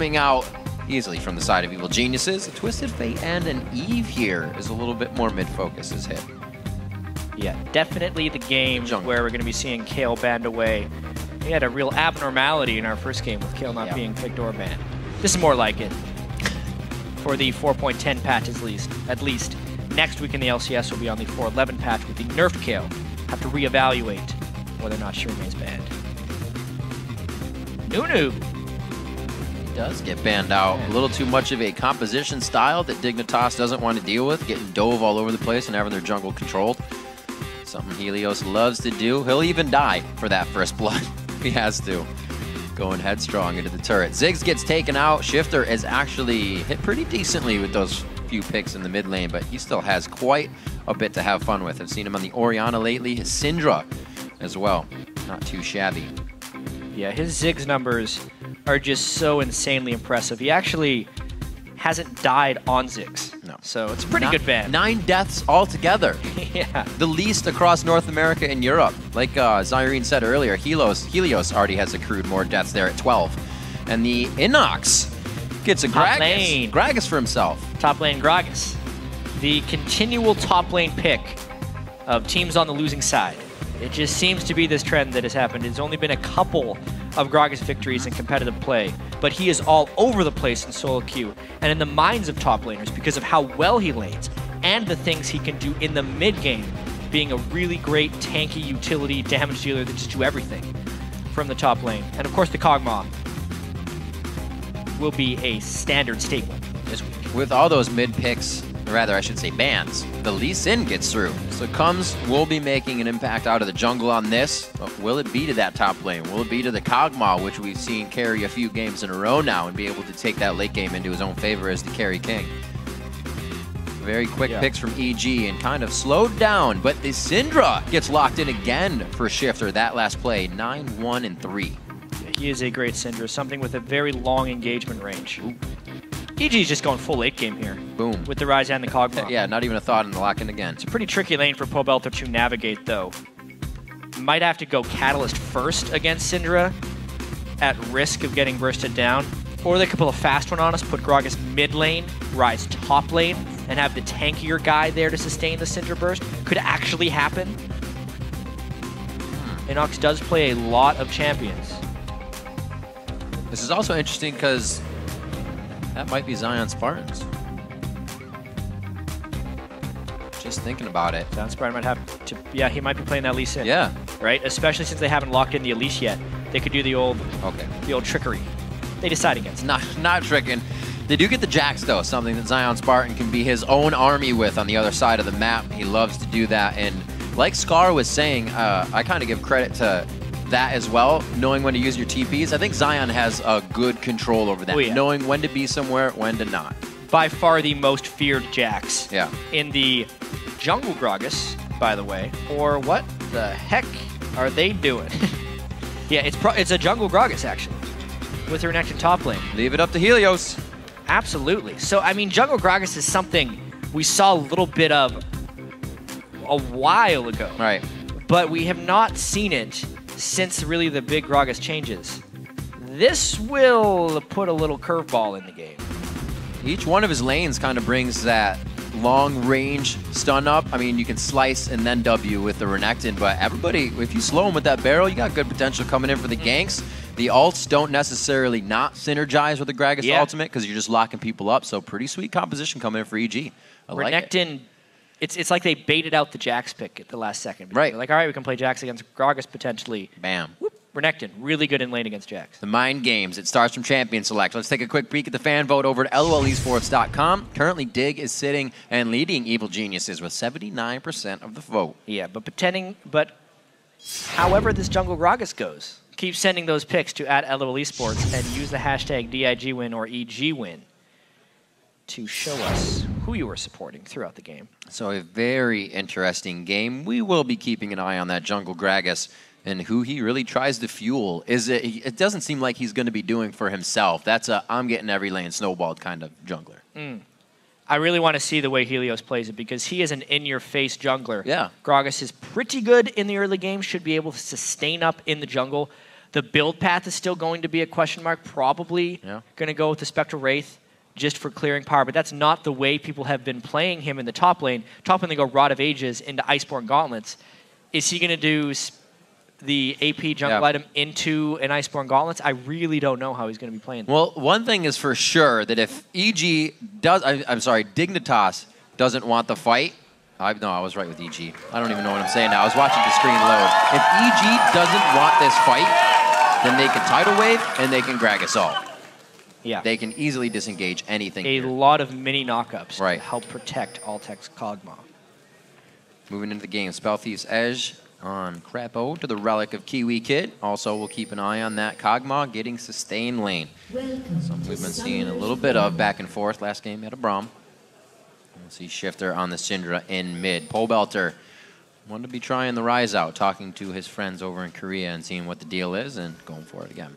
coming out easily from the side of Evil Geniuses. A Twisted Fate and an Eve here is a little bit more mid-focus is hit. Yeah, definitely the game where we're going to be seeing Kale banned away. We had a real abnormality in our first game with Kale not being picked or banned. This is more like it for the 4.10 patch at least. Next week in the LCS will be on the 4.11 patch with the nerfed Kale. Have to reevaluate whether or not she remains banned. Nunu does get banned out. A little too much of a composition style that Dignitas doesn't want to deal with, getting dove all over the place and having their jungle controlled. Something Helios loves to do. He'll even die for that first blood if he has to. Going headstrong into the turret. Ziggs gets taken out. Shiphtur is actually hit pretty decently with those few picks in the mid lane, but he still has quite a bit to have fun with. I've seen him on the Orianna lately. His Syndra as well. Not too shabby. Yeah, his Ziggs numbers are just so insanely impressive. He actually hasn't died on Ziggs. No. So it's a pretty good ban. 9 deaths altogether. Yeah. The least across North America and Europe. Like Zyrene said earlier, Helios already has accrued more deaths there at 12. And the InnoX gets a Gragas for himself. Top lane Gragas. The continual top lane pick of teams on the losing side. It just seems to be this trend that has happened. It's only been a couple of Gragas victories in competitive play, but he is all over the place in solo queue and in the minds of top laners because of how well he lanes and the things he can do in the mid game, being a really great tanky utility damage dealer that just do everything from the top lane. And of course the Kog'Maw will be a standard staple this week. With all those mid picks, or rather I should say bans, the Lee Sin gets through. So Crumbzz will be making an impact out of the jungle on this, but will it be to that top lane? Will it be to the Kog'Maw, which we've seen carry a few games in a row now and be able to take that late game into his own favor as the carry king? Very quick picks from EG and kind of slowed down, but the Syndra gets locked in again for Shiphtur that last play, 9-1 and 3. Yeah, he is a great Syndra, something with a very long engagement range. Ooh. EG's just going full late game here. Boom. With the Ryze and the Kog'Maw. Yeah, not even a thought in the lock-in again. It's a pretty tricky lane for Pobelter to navigate, though. Might have to go Catalyst first against Syndra at risk of getting bursted down. Or they could pull a fast one on us, put Gragas mid lane, Ryze top lane, and have the tankier guy there to sustain the Syndra burst. Could actually happen. InnoX does play a lot of champions. This is also interesting because that might be ZionSpartan's. Just thinking about it. ZionSpartan might have to, yeah, he might be playing that Lee Sin. Yeah. Right? Especially since they haven't locked in the Elise yet. They could do the old trickery. They decide against. Not tricking. They do get the Jax though, something that ZionSpartan can be his own army with on the other side of the map. He loves to do that, and like Scar was saying, I kind of give credit to that as well, knowing when to use your TPs. I think Zion has a good control over that, knowing when to be somewhere, when to not. By far the most feared Jax. Yeah. In the jungle Gragas, by the way. Or what the heck are they doing? Yeah, it's a jungle Gragas actually, with Renekton top lane. Leave it up to Helios. Absolutely. So I mean, jungle Gragas is something we saw a little bit of a while ago. Right. But we have not seen it since really the big Gragas changes. This will put a little curveball in the game. Each one of his lanes kind of brings that long range stun up. I mean, you can slice and then W with the Renekton, but everybody, if you slow him with that barrel, you got good potential coming in for the ganks. The ults don't necessarily not synergize with the Gragas ultimate because you're just locking people up, so pretty sweet composition coming in for EG. Renekton, it's like they baited out the Jax pick at the last second. Right. They're like, all right, we can play Jax against Gragas potentially. Bam. Whoop. Renekton, really good in lane against Jax. The mind games. It starts from Champion Select. Let's take a quick peek at the fan vote over at LOLesports.com. Currently, Dig is sitting and leading Evil Geniuses with 79% of the vote. Yeah, but however this jungle Gragas goes, keep sending those picks to @LOLesports and use the hashtag DIGWin or EGWin to show us who you are supporting throughout the game. So a very interesting game. We will be keeping an eye on that jungle Gragas and who he really tries to fuel. It doesn't seem like he's going to be doing for himself. That's a I'm getting every lane snowballed kind of jungler. I really want to see the way Helios plays it because he is an in-your-face jungler. Yeah. Gragas is pretty good in the early game, should be able to sustain up in the jungle. The build path is still going to be a question mark. Probably going to go with the Spectral Wraith just for clearing power, but that's not the way people have been playing him in the top lane. Top lane, they go Rod of Ages into Iceborne Gauntlets. Is he going to do the AP jungle item into an Iceborne Gauntlets? I really don't know how he's going to be playing that. Well, one thing is for sure that if EG does, I'm sorry, Dignitas doesn't want the fight. No, I was right with EG. I don't even know what I'm saying now. I was watching the screen load. If EG doesn't want this fight, then they can Tidal Wave and they can Gragas ult. Yeah. They can easily disengage anything. A lot of mini knockups to help protect Altec's Kog'Maw. Moving into the game, Spell Thief's Edge on Krepo to the Relic of KiWiKiD. Also, we'll keep an eye on that Kog'Maw getting sustain lane. Something we've been seeing a little bit of back and forth. Last game, we had a Braum. We'll see Shiphtur on the Syndra in mid. Pobelter wanted to be trying the Ryze out, talking to his friends over in Korea and seeing what the deal is and going for it again.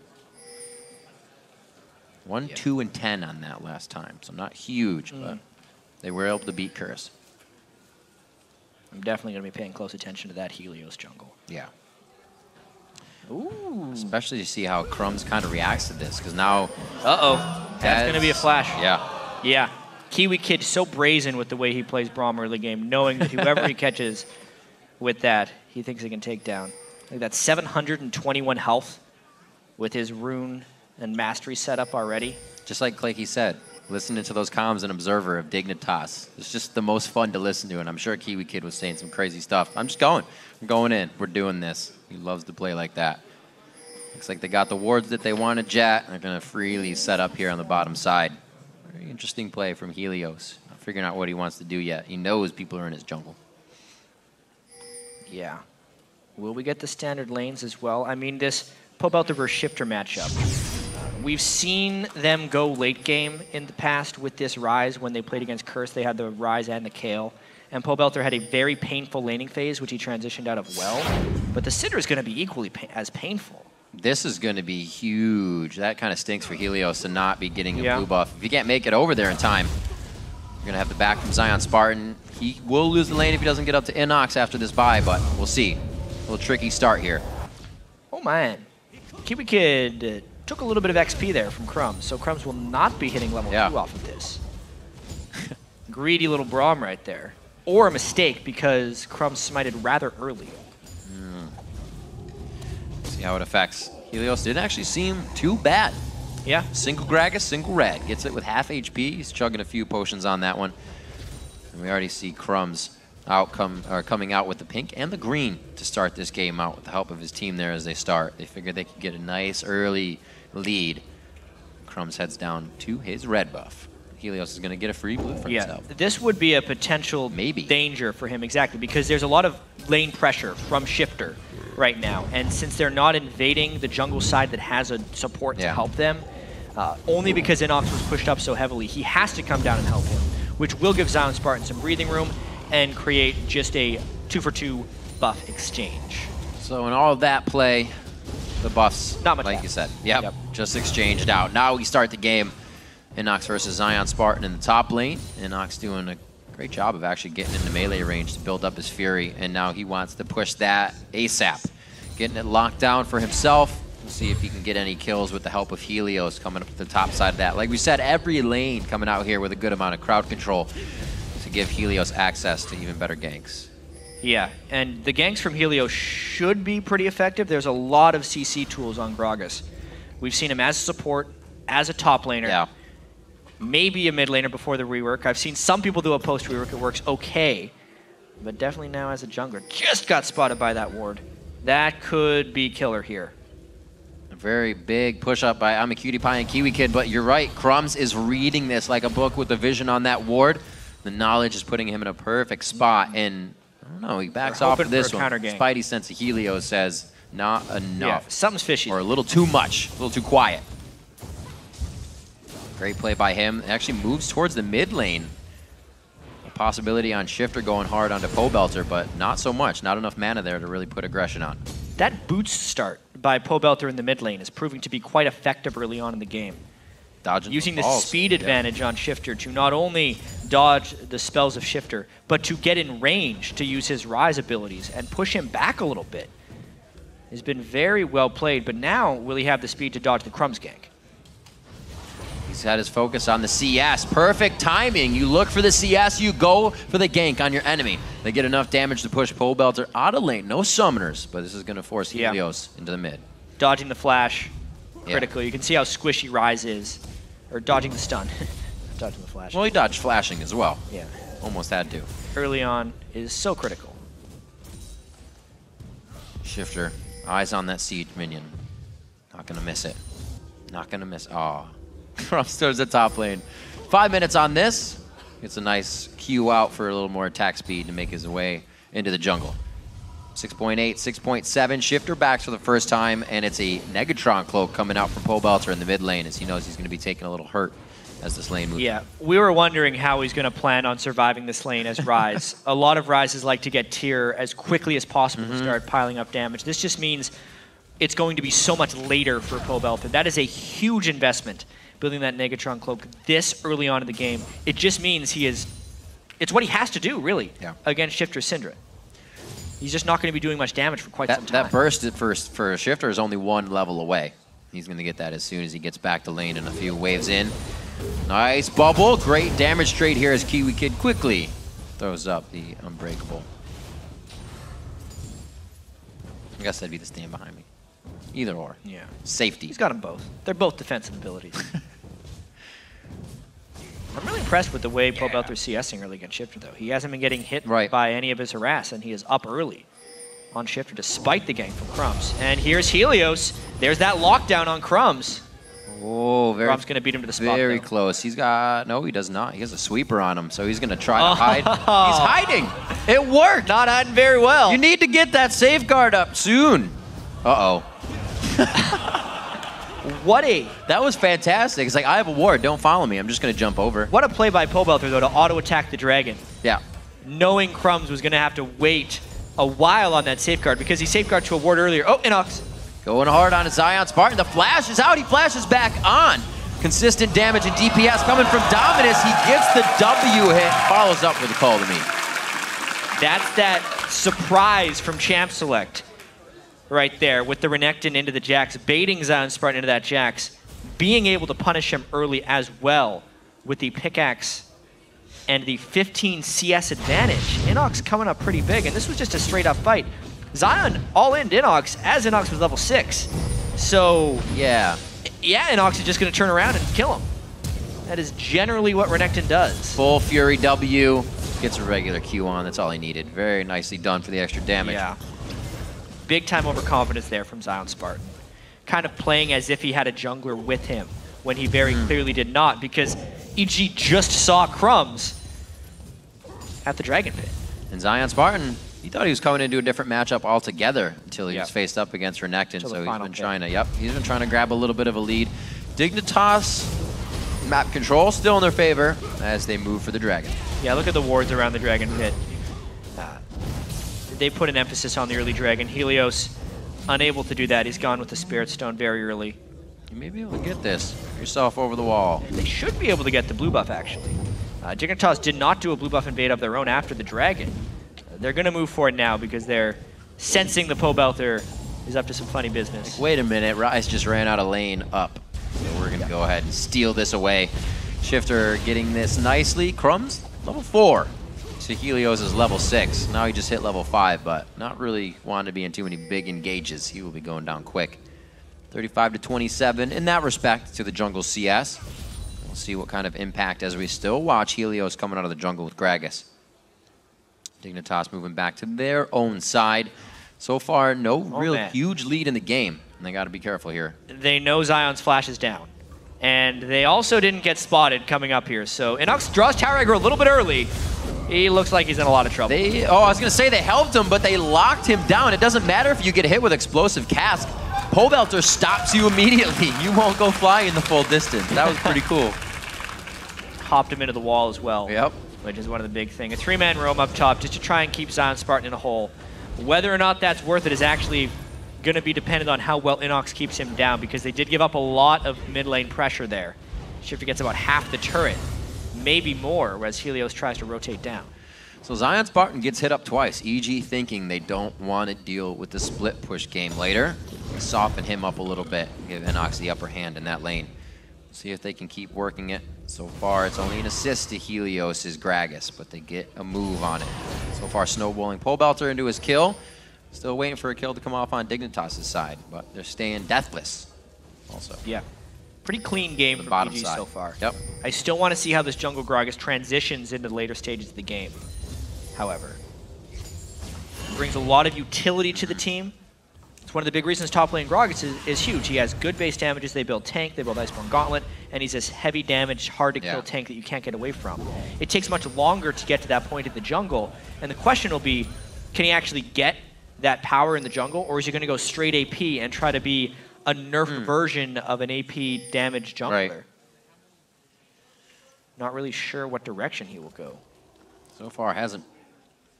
1, 2, and 10 on that last time, so not huge, but they were able to beat Curse. I'm definitely going to be paying close attention to that Helios jungle. Yeah. Ooh. Especially to see how Crumbzz kind of reacts to this, because now... That's going to be a flash. Yeah. Yeah. KiWiKiD so brazen with the way he plays Braum early game, knowing that whoever he catches with that, he thinks he can take down. I think that's 721 health with his rune and mastery set up already. Just like he said, listening to those comms and Observer of Dignitas. It's just the most fun to listen to, and I'm sure KiWiKiD was saying some crazy stuff. I'm just going. I'm going in. We're doing this. He loves to play like that. Looks like they got the wards that they wanted, Jet. They're going to freely set up here on the bottom side. Very interesting play from Helios. Not figuring out what he wants to do yet. He knows people are in his jungle. Yeah. Will we get the standard lanes as well? I mean, this Pobelter versus Shiphtur matchup. We've seen them go late game in the past with this Ryze. When they played against Curse, they had the Ryze and the Kale. And Pobelter had a very painful laning phase, which he transitioned out of well. But the Syndra is going to be equally as painful. This is going to be huge. That kind of stinks for Helios to not be getting a blue buff. If you can't make it over there in time, you're going to have the back from ZionSpartan. He will lose the lane if he doesn't get up to InnoX after this bye, but we'll see. A little tricky start here. Oh, man. KiWiKiD took a little bit of XP there from Crumbzz, so Crumbzz will not be hitting level 2 off of this. Greedy little Braum right there. Or a mistake, because Crumbzz smited rather early. See how it affects. Helios didn't actually seem too bad. Yeah. Single Gragas, single red. Gets it with half HP. He's chugging a few potions on that one. And we already see Crumbzz coming out with the pink and the green to start this game out with the help of his team there as they start. They figured they could get a nice early lead. Crumbzz heads down to his red buff. Helios is going to get a free blue for himself. This would be a potential danger for him, exactly, because there's a lot of lane pressure from Shiphtur right now. And since they're not invading the jungle side that has a support to help them, only because InnoX was pushed up so heavily, he has to come down and help him, which will give ZionSpartan some breathing room and create just a 2-for-2 buff exchange. So in all of that play, the buffs, not much like you said, just exchanged out. Now we start the game. InnoX versus ZionSpartan in the top lane. InnoX doing a great job of actually getting into melee range to build up his Fury, and now he wants to push that ASAP. Getting it locked down for himself. We'll see if he can get any kills with the help of Helios coming up to the top side of that. Like we said, every lane coming out here with a good amount of crowd control to give Helios access to even better ganks. Yeah, and the ganks from Helios should be pretty effective. There's a lot of CC tools on Gragas. We've seen him as a support, as a top laner, maybe a mid laner before the rework. I've seen some people do a post rework, it works okay, but definitely now as a jungler. Just got spotted by that ward. That could be killer here. A very big push up by Imaqtpie and KiWiKiD, but you're right, Crumbzz is reading this like a book with the vision on that ward. The knowledge is putting him in a perfect spot, and I don't know, he backs off of this one. Spidey sense of Helios says, not enough. Yeah, something's fishy. Or a little too much, a little too quiet. Great play by him. It actually moves towards the mid lane. A possibility on Shiphtur going hard onto Pobelter, but not so much. Not enough mana there to really put aggression on. That boots start by Pobelter in the mid lane is proving to be quite effective early on in the game. Dodging using the speed advantage on Shiphtur to not only dodge the spells of Shiphtur, but to get in range to use his Ryze abilities and push him back a little bit. has been very well played, but now will he have the speed to dodge the Crumbzz gank? He's had his focus on the CS. Perfect timing. You look for the CS, you go for the gank on your enemy. They get enough damage to push Pobelter out of lane. No summoners, but this is going to force Helios into the mid. Dodging the flash, critical. You can see how squishy Ryze is. Or dodging the stun. Dodging the flash. Well, he dodged flashing as well. Yeah. Almost had to. Early on is so critical. Shiphtur, eyes on that siege minion. Not going to miss it. Not going to miss. Oh. Crumbzz towards the top lane. 5 minutes on this. Gets a nice Q out for a little more attack speed to make his way into the jungle. 6.8, 6.7. Shiphtur backs for the first time, and it's a Negatron cloak coming out from Pobelter in the mid lane as he knows he's going to be taking a little hurt as this lane moves. Yeah, we were wondering how he's going to plan on surviving this lane as Ryze. A lot of Ryzes like to get tier as quickly as possible to start piling up damage. This just means it's going to be so much later for Pobelter. That is a huge investment, building that Negatron cloak this early on in the game. It just means it's what he has to do, really, against Shiphtur's Syndra. He's just not going to be doing much damage for quite some time. That burst for Shiphtur is only 1 level away. He's going to get that as soon as he gets back to lane and a few waves in. Nice bubble. Great damage trade here as KiWiKiD quickly throws up the Unbreakable. I guess that'd be the stand behind me. Either or. Yeah. Safety. He's got them both. They're both defensive abilities. I'm really impressed with the way Pobelter's CSing early against Shiphtur, though. He hasn't been getting hit by any of his harass, and he is up early on Shiphtur despite the gank from Crumbzz. And here's Helios. There's that lockdown on Crumbzz. Oh, Braum's going to beat him to the spot. Very close. He's got... No, he does not. He has a sweeper on him, so he's going to try to hide. He's hiding. It worked. Not hiding very well. You need to get that safeguard up soon. Uh-oh. That was fantastic. It's like, I have a ward. Don't follow me. I'm just going to jump over. What a play by Pobelter, though, to auto-attack the dragon. Yeah. Knowing Crumbzz was going to have to wait a while on that safeguard because he safeguarded to a ward earlier. Oh, InnoX. Going hard on his ZionSpartan. The flash is out. He flashes back on. Consistent damage and DPS coming from Dominus. He gets the W hit. Follows up with a call to me. That's that surprise from Champ Select right there with the Renekton into the Jax, baiting ZionSpartan into that Jax, being able to punish him early as well with the pickaxe and the 15 CS advantage. InnoX coming up pretty big, and this was just a straight up fight. Zion all in InnoX as InnoX was level 6. So yeah, InnoX is just going to turn around and kill him. That is generally what Renekton does. Full Fury W, gets a regular Q on. That's all he needed. Very nicely done for the extra damage. Yeah. Big time overconfidence there from ZionSpartan. Kind of playing as if he had a jungler with him when he very clearly did not, because EG just saw Crumbzz at the Dragon Pit. And ZionSpartan, he thought he was coming into a different matchup altogether until he was faced up against Renekton. So he's been trying to, he's been trying to grab a little bit of a lead. Dignitas, map control still in their favor as they move for the Dragon. Yeah, look at the wards around the Dragon Pit. They put an emphasis on the early Dragon. Helios unable to do that. He's gone with the Spirit Stone very early. You may be able to get this. Get yourself over the wall. They should be able to get the blue buff, actually. Dignitas did not do a blue buff invade of their own after the Dragon. They're going to move forward now because they're sensing the Pobelter is up to some funny business. Like, wait a minute, Ryze just ran out of lane up. So we're going to go ahead and steal this away. Shiphtur getting this nicely. Crumbzz, level 4. So Helios is level 6. Now he just hit level 5, but not really wanting to be in too many big engages. He will be going down quick. 35 to 27 in that respect to the jungle CS. We'll see what kind of impact as we still watch Helios coming out of the jungle with Gragas. Dignitas moving back to their own side. So far, no real huge lead in the game. And they got to be careful here. They know Zion's flash is down. And they also didn't get spotted coming up here. So InnoX draws Tower Aggro a little bit early. He looks like he's in a lot of trouble. I was going to say they helped him, but they locked him down. It doesn't matter if you get hit with Explosive Cask. Pobelter stops you immediately. You won't go flying the full distance. That was pretty cool. Hopped him into the wall as well. Yep. Which is one of the big things. A 3-man roam up top just to try and keep ZionSpartan in a hole. Whether or not that's worth it is actually going to be dependent on how well InnoX keeps him down, because they did give up a lot of mid lane pressure there. Shiphtur gets about half the turret, maybe more, whereas Helios tries to rotate down. So ZionSpartan gets hit up twice. EG thinking they don't want to deal with the split push game later. They soften him up a little bit, give InnoX the upper hand in that lane. See if they can keep working it. So far, it's only an assist to Helios' Gragas, but they get a move on it. So far, snowballing Pobelter into his kill. Still waiting for a kill to come off on Dignitas' side, but they're staying deathless also. Yeah. Pretty clean game from bottom EG side so far. Yep. I still want to see how this jungle Gragas transitions into the later stages of the game. However, brings a lot of utility to the team. It's one of the big reasons top lane Gragas is huge. He has good base damages. They build tank, they build Iceborne Gauntlet, and he's this heavy damage, hard to kill tank that you can't get away from. It takes much longer to get to that point in the jungle, and the question will be, can he actually get that power in the jungle, or is he going to go straight AP and try to be a nerfed version of an AP damage jungler? Right. Not really sure what direction he will go. So far, hasn't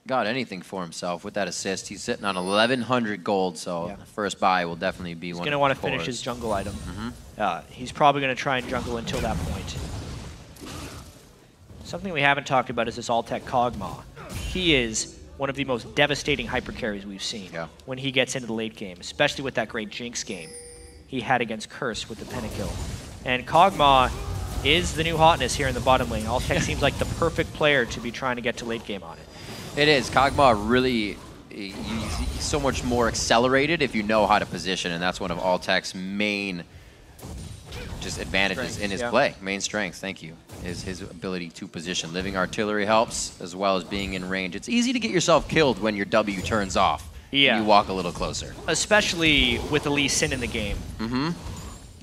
got anything for himself with that assist. He's sitting on 1,100 gold, so the first buy will definitely be one. He's going to want to finish his jungle item. He's probably going to try and jungle until that point. Something we haven't talked about is this Altec Kog'Maw. He is one of the most devastating hyper carries we've seen when he gets into the late game, especially with that great Jinx game he had against Curse with the pentakill. And Kog'Maw is the new hotness here in the bottom lane. Altec seems like the perfect player to be trying to get to late game on it. It is. Kog'Maw really, he's so much more accelerated if you know how to position, and that's one of Altec's main just advantages in his play. Main strength, thank you, is his ability to position. Living artillery helps, as well as being in range. It's easy to get yourself killed when your W turns off. Yeah. You walk a little closer. Especially with the Lee Sin in the game.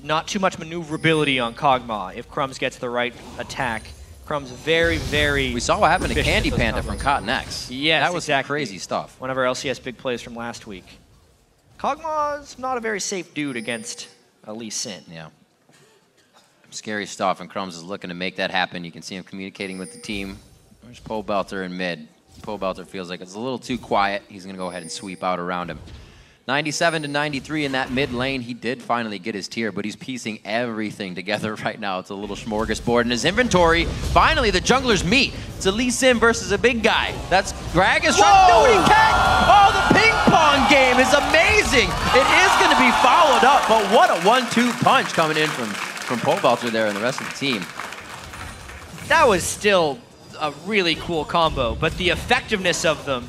Not too much maneuverability on Kog'Maw if Crumbzz gets the right attack. Crumbzz very, very... We saw what happened to Candy Panda from Cotton X. Yes, that was crazy stuff. One of our LCS big plays from last week. Kog'Maw's not a very safe dude against a Lee Sin. Yeah. Scary stuff, and Crumbzz is looking to make that happen. You can see him communicating with the team. There's Pobelter in mid. Pobelter feels like it's a little too quiet. He's going to go ahead and sweep out around him. 97 to 93 in that mid lane. He did finally get his tier, but he's piecing everything together right now. It's a little smorgasbord in his inventory. Finally, the junglers meet. It's a Lee Sin versus a big guy. That's Gragas trying to do what he can. Oh, the ping pong game is amazing. It is going to be followed up, but what a 1-2 punch coming in from Pobelter there and the rest of the team. That was still a really cool combo, but the effectiveness of them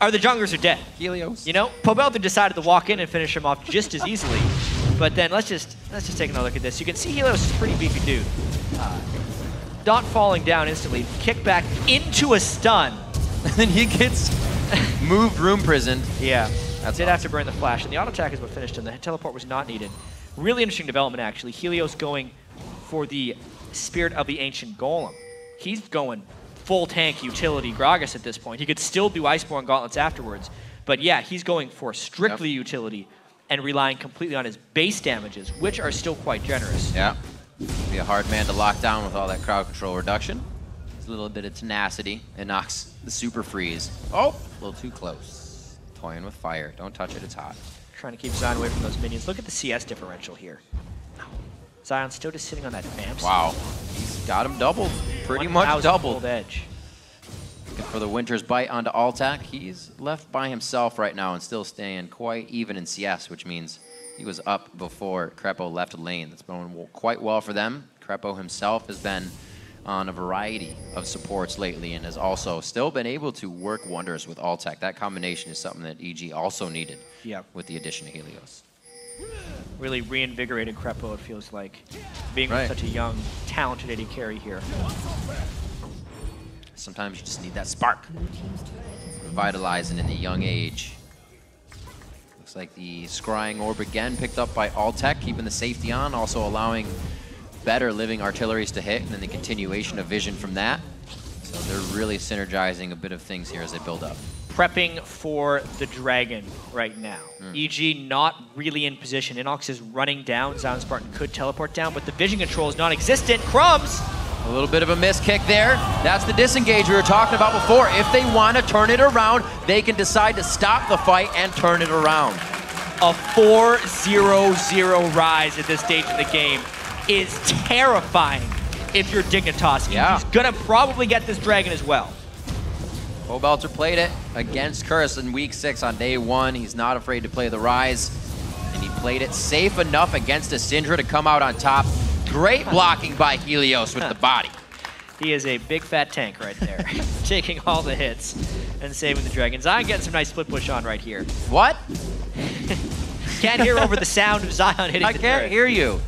are the junglers are dead. Helios. You know, Pobelter decided to walk in and finish him off just as easily. But then let's just take another look at this. You can see Helios is a pretty beefy dude. Not falling down instantly, kick back into a stun. And then he gets moved room prisoned. Yeah, did have to burn the flash, and the auto attack is what finished him. The teleport was not needed. Really interesting development, actually. Helios going for the Spirit of the Ancient Golem. He's going full tank utility Gragas at this point. He could still do Iceborne Gauntlets afterwards, but yeah, he's going for strictly utility and relying completely on his base damages, which are still quite generous. Yeah, be a hard man to lock down with all that crowd control reduction. There's a little bit of tenacity. InnoX, the super freeze. Oh, a little too close. Toying with fire. Don't touch it, it's hot. Trying to keep Zion away from those minions. Look at the CS differential here. Zion's still just sitting on that vamp. Wow, he's got him doubled. Pretty much doubled. Edge. Looking for the Winter's Bite onto Altec. He's left by himself right now and still staying quite even in CS, which means he was up before Krepo left the lane. That's going quite well for them. Krepo himself has been on a variety of supports lately and has also still been able to work wonders with Altec. That combination is something that EG also needed with the addition of Helios. Really reinvigorated Krepo, it feels like, being such a young, talented AD carry here. Sometimes you just need that spark. Revitalizing in the young age. Looks like the Scrying Orb again picked up by Altec, keeping the safety on, also allowing better living artilleries to hit, and then the continuation of vision from that. So they're really synergizing a bit of things here as they build up. Prepping for the dragon right now. EG not really in position. InnoX is running down. ZionSpartan could teleport down, but the vision control is non-existent. Crumbzz! A little bit of a miss kick there. That's the disengage we were talking about before. If they want to turn it around, they can decide to stop the fight and turn it around. A 4-0-0 Ryze at this stage of the game is terrifying if you're Dignitas. He's gonna probably get this dragon as well. Pobelter played it against Curse in week 6 on day 1. He's not afraid to play the Ryze. And he played it safe enough against a Syndra to come out on top. Great blocking by Helios with the body. He is a big fat tank right there, taking all the hits and saving the dragon. Zion getting some nice split push on right here. What? Can't hear over the sound of Zion hitting the turret. I can't hear you.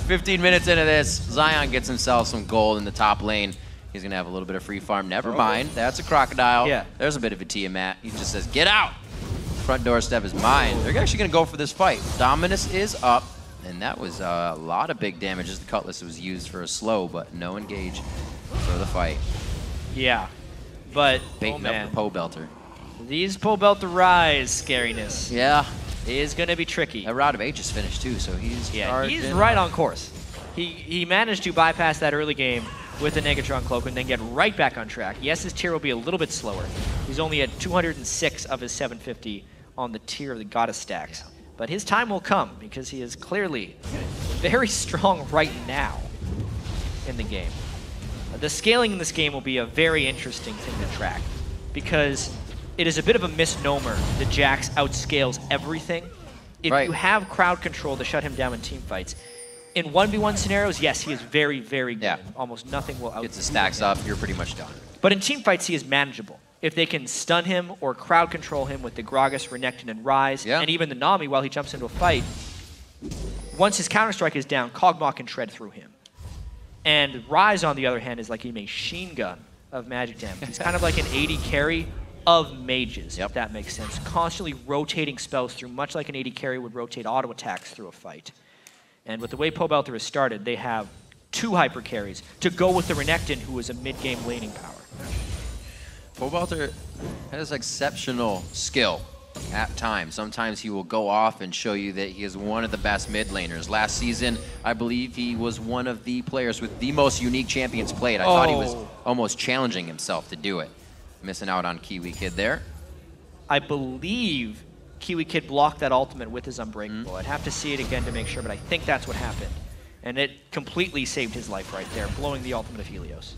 15 minutes into this, Zion gets himself some gold in the top lane. He's going to have a little bit of free farm. Never mind. That's a crocodile. Yeah. There's a bit of a Tiamat. He just says, get out. Front doorstep is mine. They're actually going to go for this fight. Dominus is up. And that was a lot of big damage as the Cutlass was used for a slow, but no engage for the fight. Yeah. But, Baiting up the Pobelter. These Pobelter Ryze scariness. Yeah. Is going to be tricky. That Rod of Aegis finished too, so he's he's right on course. He managed to bypass that early game with the Negatron Cloak and then get right back on track. Yes, his tier will be a little bit slower. He's only at 206 of his 750 on the tier of the Goddess stacks. Yeah. But his time will come because he is clearly very strong right now in the game. The scaling in this game will be a very interesting thing to track because it is a bit of a misnomer that Jax outscales everything. If you have crowd control to shut him down in team fights, in 1v1 scenarios, yes, he is very, very good. Yeah. Almost nothing will outscale him. Gets the stacks up, you're pretty much done. But in team fights, he is manageable. If they can stun him or crowd control him with the Gragas, Renekton, and Ryze, and even the Nami while he jumps into a fight, once his Counter-Strike is down, Kog'Maw can shred through him. And Ryze, on the other hand, is like a machine gun of magic damage. He's kind of like an AD carry of mages, if that makes sense. Constantly rotating spells through, much like an AD carry would rotate auto attacks through a fight. And with the way Pobelter has started, they have 2 hyper carries to go with the Renekton, who is a mid-game laning power. Pobelter has exceptional skill at times. Sometimes he will go off and show you that he is one of the best mid laners. Last season, I believe he was one of the players with the most unique champions played. I thought he was almost challenging himself to do it. Missing out on KiWiKiD there. I believe KiWiKiD blocked that ultimate with his Unbreakable. I'd have to see it again to make sure, but I think that's what happened. And it completely saved his life right there, blowing the ultimate of Helios.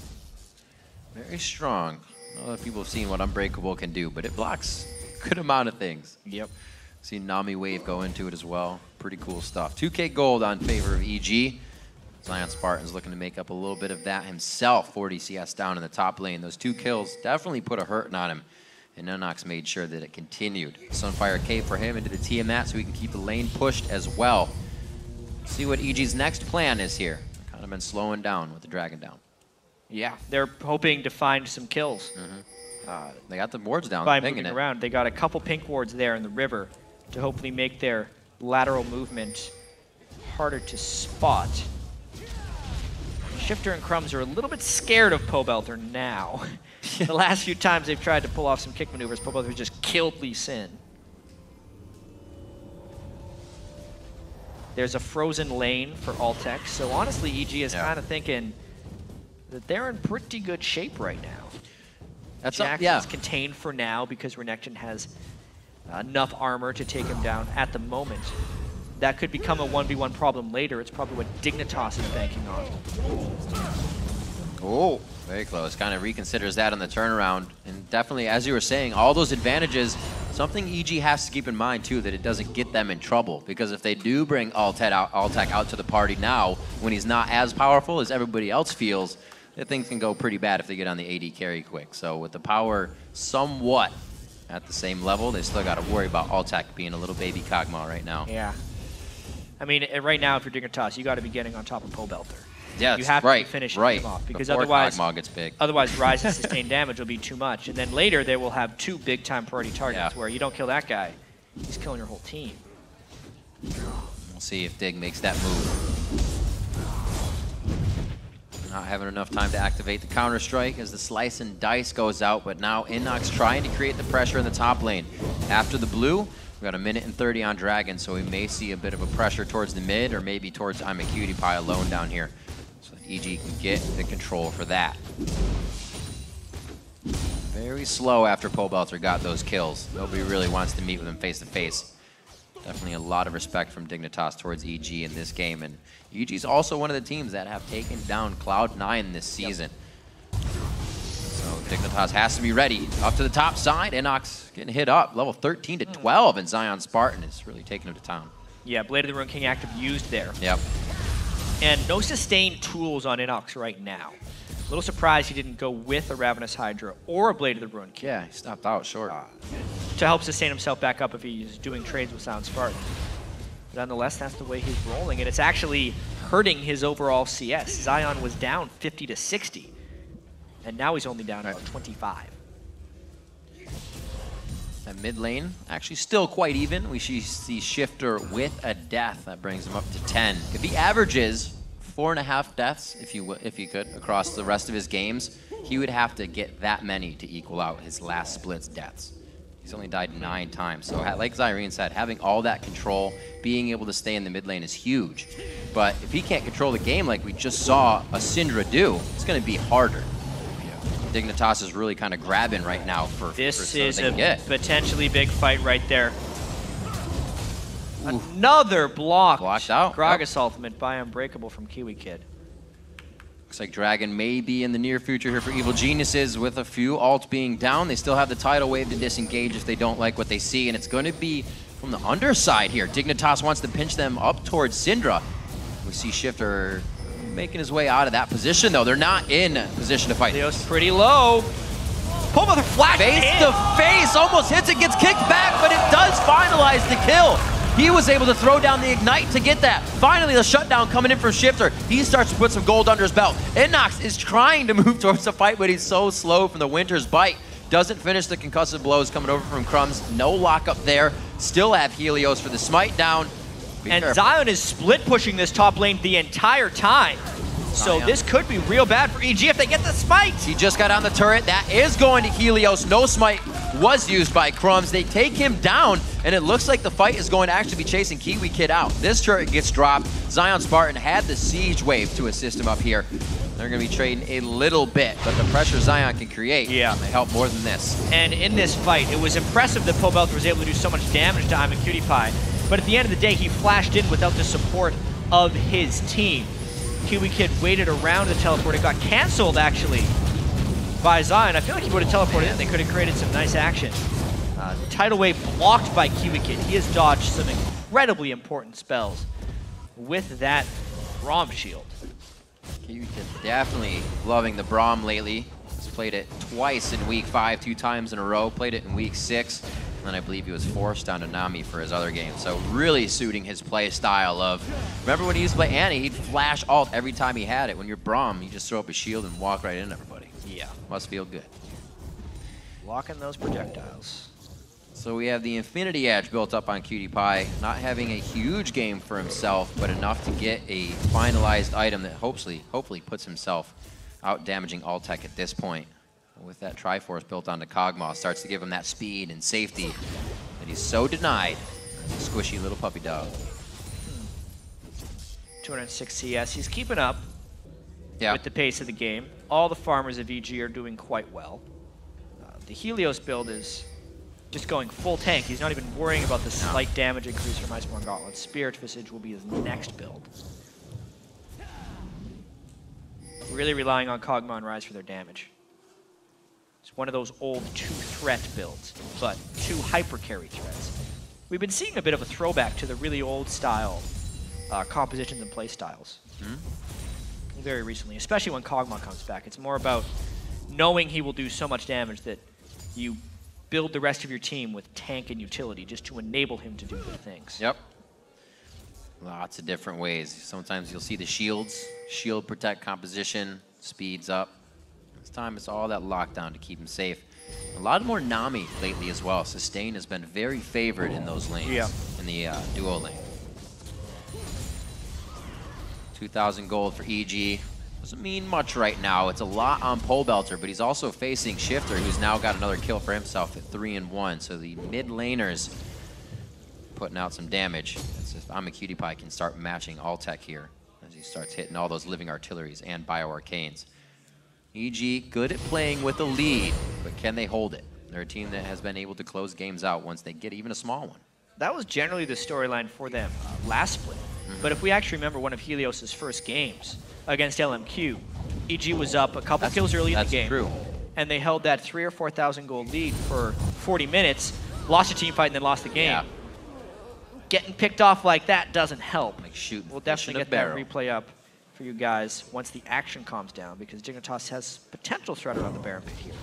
Very strong. I don't know if people have seen what Unbreakable can do, but it blocks a good amount of things. Yep. Seen Nami Wave go into it as well. Pretty cool stuff. 2K gold on favor of EG. ZionSpartan's looking to make up a little bit of that himself. 40 CS down in the top lane. Those 2 kills definitely put a hurting on him. And InnoX made sure that it continued. Sunfire Cape for him into the Tiamat so he can keep the lane pushed as well. See what EG's next plan is here. They've kind of been slowing down with the Dragon down. Yeah, they're hoping to find some kills. They got the wards down. By moving around. They got a couple pink wards there in the river to hopefully make their lateral movement harder to spot. Shiphtur and Crumbzz are a little bit scared of Pobelter now. The last few times they've tried to pull off some kick maneuvers, Pobelter just killed Lee Sin. There's a frozen lane for Altec, so honestly EG is kind of thinking that they're in pretty good shape right now. Jax is contained for now because Renekton has enough armor to take him down at the moment. That could become a 1v1 problem later. It's probably what Dignitas is banking on. Oh, very close. Kind of reconsiders that on the turnaround. And definitely, as you were saying, all those advantages, something EG has to keep in mind, too, that it doesn't get them in trouble. Because if they do bring Altec out to the party now, when he's not as powerful as everybody else feels, that things can go pretty bad if they get on the AD carry quick. So with the power somewhat at the same level, they still got to worry about Altec being a little baby Kog'Maw right now. Yeah. I mean, right now, if you're Dignitas, you got to be getting on top of Pobelter. Yeah, you have to be finishing him off because otherwise, Kog'Maw gets big. Otherwise, Ryze's sustained damage will be too much, and then later they will have 2 big-time priority targets where you don't kill that guy, he's killing your whole team. We'll see if Dig makes that move. Not having enough time to activate the Counter-Strike as the slice and dice goes out, but now InnoX trying to create the pressure in the top lane. After the blue, we've got 1 minute and 30 on Dragon, so we may see a bit of a pressure towards the mid or maybe towards Imaqtpie alone down here. So EG can get the control for that. Very slow after Pobelter got those kills. Nobody really wants to meet with him face to face. Definitely a lot of respect from Dignitas towards EG in this game, and EG's also one of the teams that have taken down Cloud9 this season. So Dignitas has to be ready. Up to the top side, InnoX getting hit up. Level 13 to 12, and ZionSpartan is really taking him to town. Yeah, Blade of the Ruin King active used there. Yep. And no sustained tools on InnoX right now. A little surprised he didn't go with a Ravenous Hydra or a Blade of the Ruin King. Yeah, he stopped out short. To help sustain himself back up if he's doing trades with ZionSpartan. But nonetheless, that's the way he's rolling, and it's actually hurting his overall CS. Zion was down 50 to 60, and now he's only down about 25. That mid lane, actually still quite even. We see Shiphtur with a death. That brings him up to 10. If he averages 4.5 deaths, if you could, across the rest of his games, he would have to get that many to equal out his last split's deaths. He's only died 9 times. So like Zyrene said, having all that control, being able to stay in the mid lane is huge. But if he can't control the game like we just saw a Syndra do, it's going to be harder. Dignitas is really kind of grabbing right now for this is a potentially big fight right there. Ooh. Another blocked out. Gragas ultimate by Unbreakable from KiWiKiD. Looks like Dragon may be in the near future here for Evil Geniuses with a few ults being down. They still have the tidal wave to disengage if they don't like what they see, and it's going to be from the underside here. Dignitas wants to pinch them up towards Syndra. We see Shiphtur making his way out of that position, though. They're not in position to fight. Helios pretty low. Pobelter flash face to face, almost hits it, gets kicked back, but it does finalize the kill. He was able to throw down the Ignite to get that. Finally, the shutdown coming in from Shiphtur. He starts to put some gold under his belt. InnoX is trying to move towards the fight, but he's so slow from the Winter's Bite. Doesn't finish the concussive blows coming over from Crumbzz. No lockup there. Still have Helios for the smite down. And Zion is split pushing this top lane the entire time. So this could be real bad for EG if they get the smite. He just got on the turret. That is going to Helios. No smite was used by Crumbzz. They take him down, and it looks like the fight is going to actually be chasing KiWiKiD out. This turret gets dropped. ZionSpartan had the siege wave to assist him up here. They're going to be trading a little bit, but the pressure Zion can create may help more than this. And in this fight, it was impressive that Pobelter was able to do so much damage to Imaqtpie, but at the end of the day, he flashed in without the support of his team. KiWiKiD waited around to teleport. It got canceled, actually, by Zion. I feel like he would have teleported in. They could have created some nice action. Tidal wave blocked by KiWiKiD. He has dodged some incredibly important spells with that Braum shield. KiWiKiD definitely loving the Braum lately. He's played it twice in week 5, 2 times in a row. Played it in week 6. And then I believe he was forced down to Nami for his other game. So really suiting his play style of, remember when he used to play Annie, he'd flash ult every time he had it. When you're Braum, you just throw up a shield and walk right into everybody. Yeah. Must feel good. Locking those projectiles. So we have the Infinity Edge built up on KiWiKiD, not having a huge game for himself, but enough to get a finalized item that hopefully puts himself out damaging Altec at this point. With that Triforce built onto Kog'Maw, starts to give him that speed and safety that he's so denied as a squishy little puppy dog. 206 CS. He's keeping up with the pace of the game. All the farmers of EG are doing quite well. The Helios build is just going full tank. He's not even worrying about the slight damage increase from Iceborne Gauntlet. Spirit Visage will be his next build. Really relying on Kog'Maw and Ryze for their damage. It's one of those old 2-threat builds, but 2 hyper-carry threats. We've been seeing a bit of a throwback to the really old style compositions and play styles very recently, especially when Kog'Maw comes back. It's more about knowing he will do so much damage that you build the rest of your team with tank and utility just to enable him to do good things. Yep. Lots of different ways. Sometimes you'll see the shields, shield protect composition, speeds up. This time it's all that lockdown to keep him safe. A lot more Nami lately as well. Sustain has been very favored in those lanes, in the duo lane. 2,000 gold for EG. Doesn't mean much right now. It's a lot on Pobelter, but he's also facing Shiphtur, who's now got another kill for himself at 3-1. So the mid laners putting out some damage. As if Imaqtpie can start matching Altec here as he starts hitting all those living artilleries and bioarcanes. EG good at playing with a lead, but can they hold it? They're a team that has been able to close games out once they get even a small one. That was generally the storyline for them last split. But if we actually remember one of Helios' first games against LMQ, EG was up a couple kills early in the game. That's true. and they held that 3,000 or 4,000 gold lead for 40 minutes, lost a team fight, and then lost the game. Yeah. Getting picked off like that doesn't help. Like shoot, we'll definitely get that replay up for you guys once the action calms down, because Dignitas has potential threat around the Baron pit here.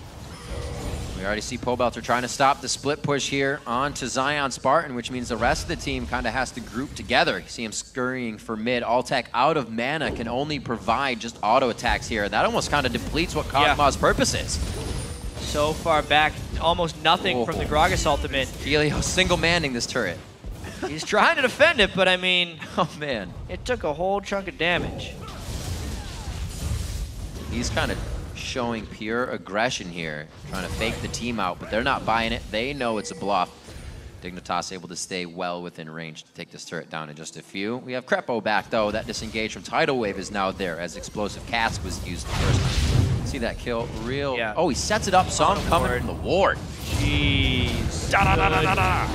We already see Pobelter trying to stop the split push here onto ZionSpartan, which means the rest of the team kind of has to group together. You see him scurrying for mid. Altec out of mana can only provide just auto attacks here. That almost kind of depletes what Kog'Maw's purpose is. So far back, almost nothing from the Gragas ultimate. Helios single-manning this turret. He's trying to defend it, but I mean, oh man, it took a whole chunk of damage. He's kind of showing pure aggression here, trying to fake the team out, but they're not buying it. They know it's a bluff. Dignitas able to stay well within range to take this turret down in just a few. We have Krepo back though. That disengage from Tidal Wave is now there as Explosive Cask was used first. See that kill? Real. Yeah. Oh, he sets it up. Saw him coming from the ward. Jeez. Da, da, da, da, da, da.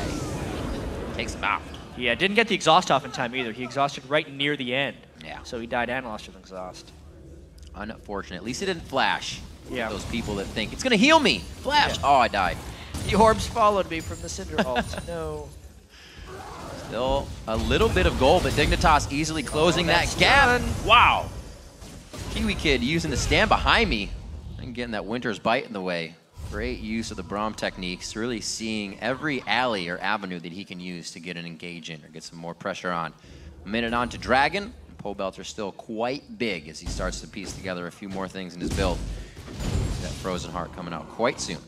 Takes him out. Yeah, didn't get the exhaust off in time either. He exhausted right near the end. Yeah. So he died and lost his exhaust. Unfortunate. At least it didn't flash. Yeah. Those people that think, it's going to heal me. Flash. Yeah. Oh, I died. The orbs followed me from the Syndra ult. No. Still a little bit of gold, but Dignitas easily closing that gap. Wow. KiWiKiD using the stand behind me and getting that Winter's Bite in the way. Great use of the Braum techniques, really seeing every alley or avenue that he can use to get an engage in or get some more pressure on. A minute on to Dragon. Pobelter still quite big as he starts to piece together a few more things in his build. That Frozen Heart coming out quite soon.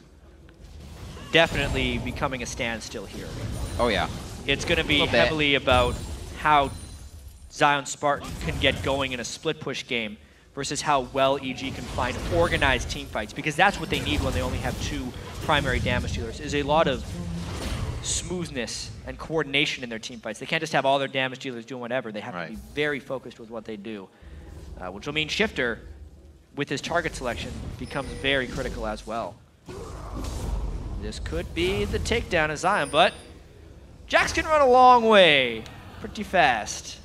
Definitely becoming a standstill here. Oh yeah. It's going to be heavily about how ZionSpartan can get going in a split push game versus how well EG can find organized team fights, because that's what they need when they only have two primary damage dealers, is a lot of smoothness and coordination in their team fights. They can't just have all their damage dealers doing whatever. They have to be very focused with what they do, which will mean Shiphtur, with his target selection, becomes very critical as well. This could be the takedown of Zion, but Jax can run a long way, pretty fast.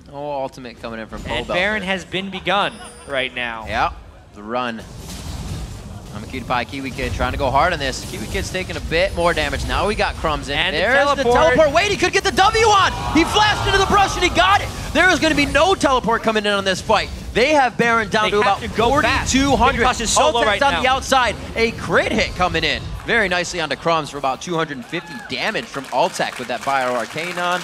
Oh, ultimate coming in from Pobelter. And Baron has been begun right now. Yeah, the run. Imaqtpie, KiWiKiD trying to go hard on this. KiWiKid's taking a bit more damage. Now we got Crumbzz in. And there's the teleport. Wait, he could get the W on. He flashed into the brush and he got it. There is going to be no teleport coming in on this fight. They have Baron down to about 4,200. Altec's on the outside. A crit hit coming in. Very nicely onto Crumbzz for about 250 damage from Altec with that Bio Arcane on.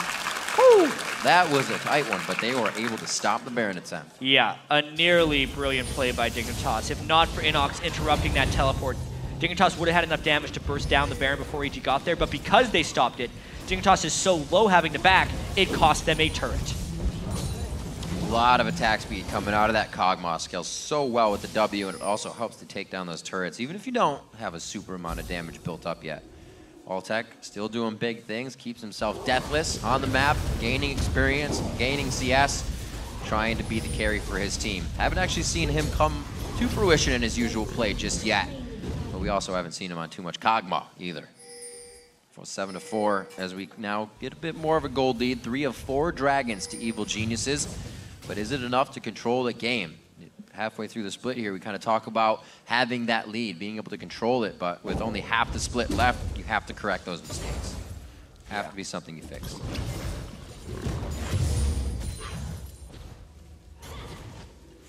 Whew. That was a tight one, but they were able to stop the Baron attempt. Yeah, a nearly brilliant play by Dignitas. If not for InnoX interrupting that teleport, Dignitas would have had enough damage to burst down the Baron before EG got there, but because they stopped it, Dignitas is so low having to back, it cost them a turret. A lot of attack speed coming out of that Kog'Maw. Scales so well with the W, and it also helps to take down those turrets, even if you don't have a super amount of damage built up yet. Altec still doing big things, keeps himself deathless on the map, gaining experience, gaining CS, trying to be the carry for his team. Haven't actually seen him come to fruition in his usual play just yet, but we also haven't seen him on too much Kog'Maw either. 7-4 as we now get a bit more of a gold lead. 3 of 4 dragons to Evil Geniuses, but is it enough to control the game? Halfway through the split here, we kind of talk about having that lead, being able to control it, but with only half the split left, you have to correct those mistakes. Have to be something you fix.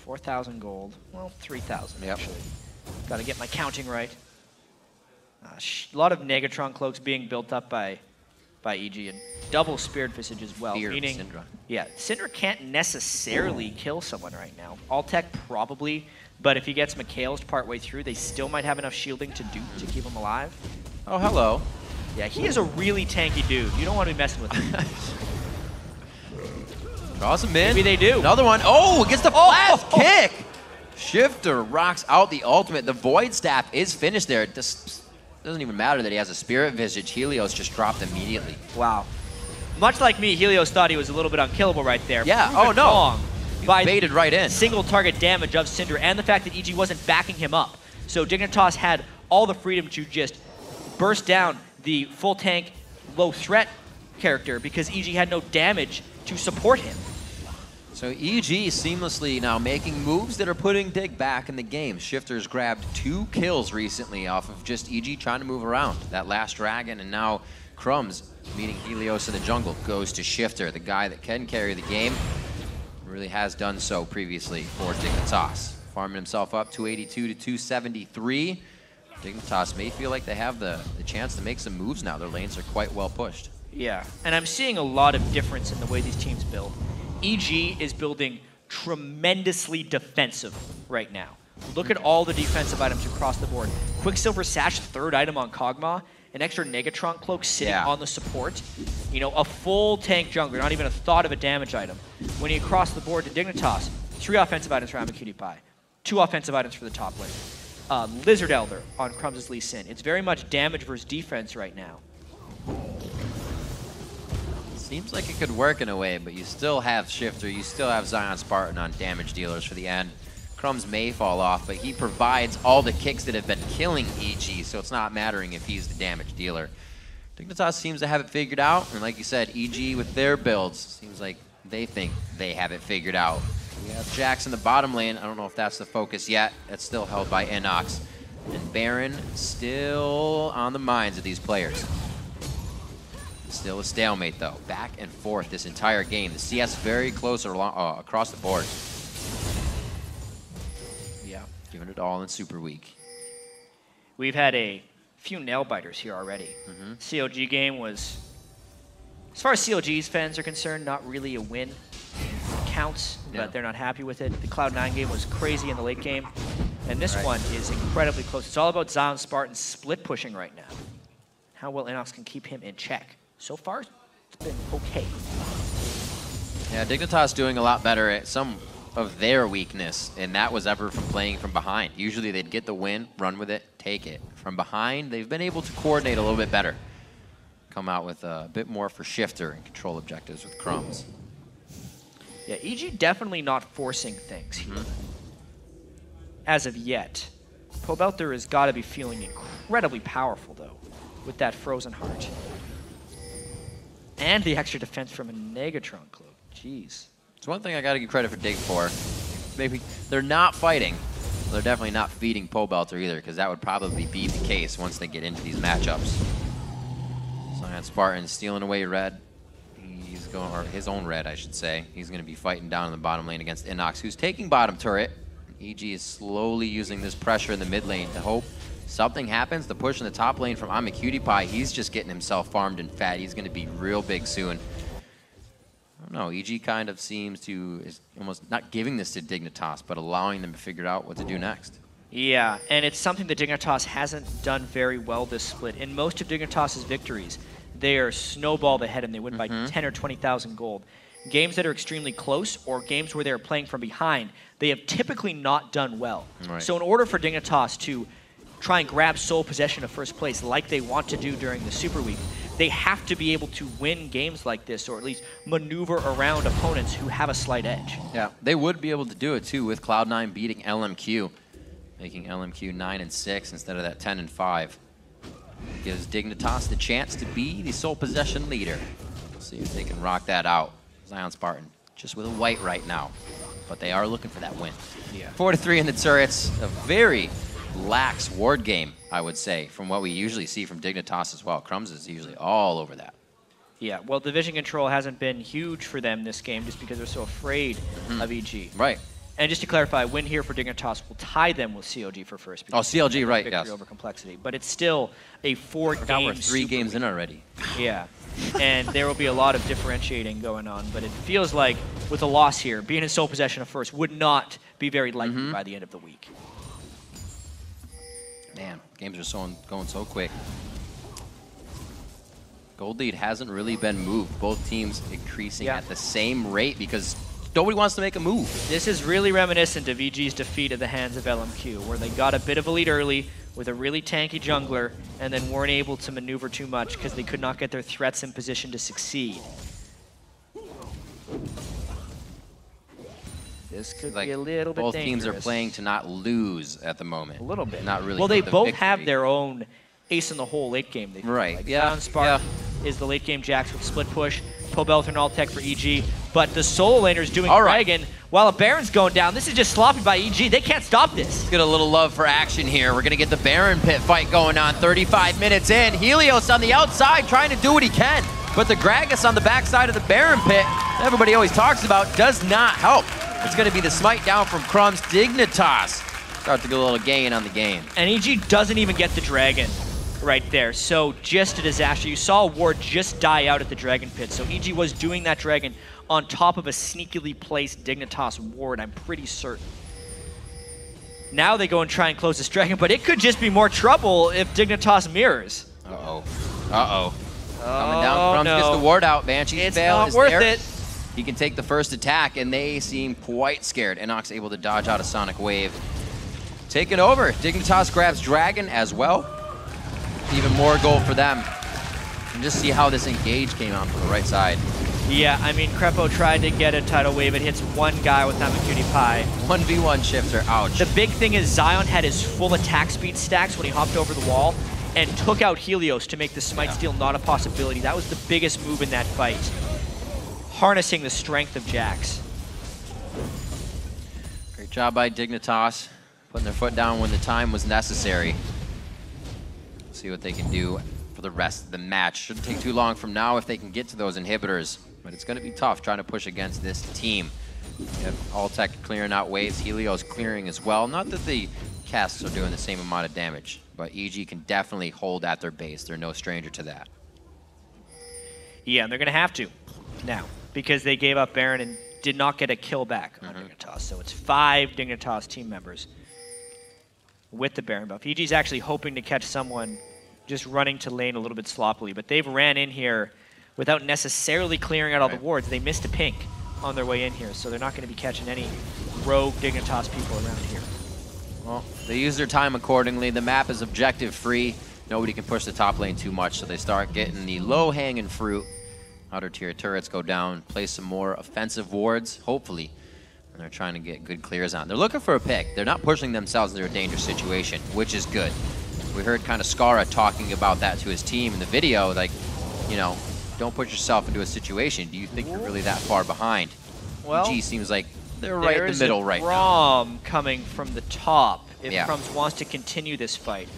$4,000 gold. Well, 3,000 actually. Got to get my counting right. A lot of Negatron cloaks being built up by EG, and double Spirit Visage as well. Meaning, Syndra. Yeah, Syndra can't necessarily kill someone right now. Altec probably, but if he gets Mikhail's partway through, they still might have enough shielding to keep him alive. Oh, hello. Yeah, he is a really tanky dude. You don't want to be messing with him. Draws him in. Maybe they do. Another one. Oh, gets the blast kick. Shiphtur rocks out the ultimate. The Void Staff is finished there. Doesn't even matter that he has a Spirit Visage. Helios just dropped immediately. Wow. Much like me, Helios thought he was a little bit unkillable right there. Yeah, oh no. He baited right in. Single target damage of Syndra and the fact that EG wasn't backing him up. So Dignitas had all the freedom to just burst down the full tank, low threat character because EG had no damage to support him. So EG seamlessly now making moves that are putting Dig back in the game. Shiphtur's grabbed 2 kills recently off of just EG trying to move around. That last dragon, and now Crumbzz meeting Helios in the jungle goes to Shiphtur, the guy that can carry the game. Really has done so previously for Dignitas. Farming himself up 282 to 273. Dignitas may feel like they have the chance to make some moves now. Their lanes are quite well pushed. Yeah, and I'm seeing a lot of difference in the way these teams build. EG is building tremendously defensive right now. Look at all the defensive items across the board. Quicksilver Sash, 3rd item on Kog'Maw. An extra Negatron cloak sitting on the support. You know, a full tank jungler, not even a thought of a damage item. When you cross the board to Dignitas, 3 offensive items for Imaqtpie, 2 offensive items for the top lane. Lizard Elder on Crumbz's Lee Sin. It's very much damage versus defense right now. Seems like it could work in a way, but you still have Shiphtur, you still have ZionSpartan on damage dealers for the end. Crumbzz may fall off, but he provides all the kicks that have been killing EG, so it's not mattering if he's the damage dealer. Dignitas seems to have it figured out, and like you said, EG with their builds, seems like they think they have it figured out. We have Jax in the bottom lane. I don't know if that's the focus yet. It's still held by InnoX. And Baron still on the minds of these players. Still a stalemate, though. Back and forth this entire game. The CS very close across the board. Yeah, giving it all in SuperWeek. We've had a few nail-biters here already. CLG game was, as far as CLG's fans are concerned, not really a win. Counts, but they're not happy with it. The Cloud9 game was crazy in the late game. And this one is incredibly close. It's all about ZionSpartan split pushing right now. How well InnoX can keep him in check. So far, it's been okay. Yeah, Dignitas doing a lot better at some of their weakness, and that was ever from playing from behind. Usually they'd get the win, run with it, take it. From behind, they've been able to coordinate a little bit better. Come out with a bit more for Shiphtur and control objectives with Crumbzz. Yeah, EG definitely not forcing things here. As of yet. Pobelter has got to be feeling incredibly powerful, though, with that Frozen Heart. And the extra defense from a Negatron cloak. Jeez. It's one thing I got to give credit for Dig for. Maybe they're not fighting. They're definitely not feeding Pobelter either, because that would probably be the case once they get into these matchups. ZionSpartan stealing away red. He's going, or his own red, I should say. He's going to be fighting down in the bottom lane against InnoX, who's taking bottom turret. EG is slowly using this pressure in the mid lane to hope something happens. The push in the top lane from Imaqtpie, he's just getting himself farmed and fat. He's going to be real big soon. I don't know, EG kind of seems to, is almost not giving this to Dignitas, but allowing them to figure out what to do next. Yeah, and it's something that Dignitas hasn't done very well this split. In most of Dignitas' victories, they are snowballed ahead and they win by 10 or 20,000 gold. Games that are extremely close or games where they're playing from behind, they have typically not done well. Right. So in order for Dignitas to try and grab sole possession of first place like they want to do during the SuperWeek, they have to be able to win games like this, or at least maneuver around opponents who have a slight edge. Yeah, they would be able to do it too with Cloud9 beating LMQ, making LMQ 9-6 instead of that 10-5. Gives Dignitas the chance to be the sole possession leader. Let's see if they can rock that out. ZionSpartan just with a white right now, but they are looking for that win. Yeah. 4-3 in the turrets, a very lax ward game, I would say, from what we usually see from Dignitas as well. Crumbzz is usually all over that. Yeah, well, division control hasn't been huge for them this game just because they're so afraid of EG. Right. And just to clarify, win here for Dignitas will tie them with CLG for first. Oh, CLG, right, victory yes. over complexity. But it's still a 4-game We're 3 games in already. Yeah. And there will be a lot of differentiating going on, but it feels like with a loss here, being in sole possession of first would not be very likely by the end of the week. Man, games are going so quick. Gold lead hasn't really been moved. Both teams increasing at the same rate because nobody wants to make a move. This is really reminiscent of EG's defeat at the hands of LMQ, where they got a bit of a lead early with a really tanky jungler and then weren't able to maneuver too much because they could not get their threats in position to succeed. This could be a little bit dangerous. Both teams are playing to not lose at the moment. A little bit. Not really. Well, they both have their own ace in the hole late game. They feel right. like Yeah. ZionSpartan is the late game Jax with split push. Pobelter and Altec for EG. but the solo laner's doing Dragon while a Baron's going down. This is just sloppy by EG. They can't stop this. Let's get a little love for action here. We're going to get the Baron pit fight going on 35 minutes in. Helios on the outside trying to do what he can, but the Gragas on the backside of the Baron pit, everybody always talks about, does not help. It's going to be the smite down from Crumbzz. Dignitas start to get a little gain on the game. And EG doesn't even get the Dragon right there. So just a disaster. You saw a ward just die out at the Dragon pit. So EG was doing that Dragon on top of a sneakily placed Dignitas ward, I'm pretty certain. Now they go and try and close this Dragon, but it could just be more trouble if Dignitas mirrors. Uh-oh. Uh-oh. Coming down, Crumbzz gets the ward out. Banshee's veil is worth there. It. He can take the first attack, and they seem quite scared. InnoX able to dodge out a Sonic Wave. Taking over. Dignitas grabs Dragon as well. Even more gold for them. And just see how this engage came out from the right side. Yeah, I mean, Krepo tried to get a tidal wave. It hits one guy with Imaqtpie. 1v1 Shiphtur, ouch. The big thing is Zion had his full attack speed stacks when he hopped over the wall and took out Helios to make the smite steal not a possibility. That was the biggest move in that fight. Harnessing the strength of Jax. Great job by Dignitas, putting their foot down when the time was necessary. See what they can do for the rest of the match. Shouldn't take too long from now if they can get to those inhibitors, but it's going to be tough trying to push against this team. You have Altec clearing out waves, Helios clearing as well. Not that the casts are doing the same amount of damage, but EG can definitely hold at their base. They're no stranger to that. Yeah, and they're going to have to now because they gave up Baron and did not get a kill back on Dignitas. So it's 5 Dignitas team members with the Baron buff. EG's actually hoping to catch someone just running to lane a little bit sloppily, but they've ran in here without necessarily clearing out all the wards. They missed a pink on their way in here, so they're not going to be catching any rogue Dignitas people around here. Well, they use their time accordingly. The map is objective free. Nobody can push the top lane too much, so they start getting the low-hanging fruit. Outer tier turrets go down, play some more offensive wards, hopefully. And they're trying to get good clears on. They're looking for a pick. They're not pushing themselves into a dangerous situation, which is good. We heard kind of Skara talking about that to his team in the video, like, you know, don't put yourself into a situation. Do you think you're really that far behind? Well, EG seems like they're right in the middle right now. Braum coming from the top if Crumbzz wants to continue this fight.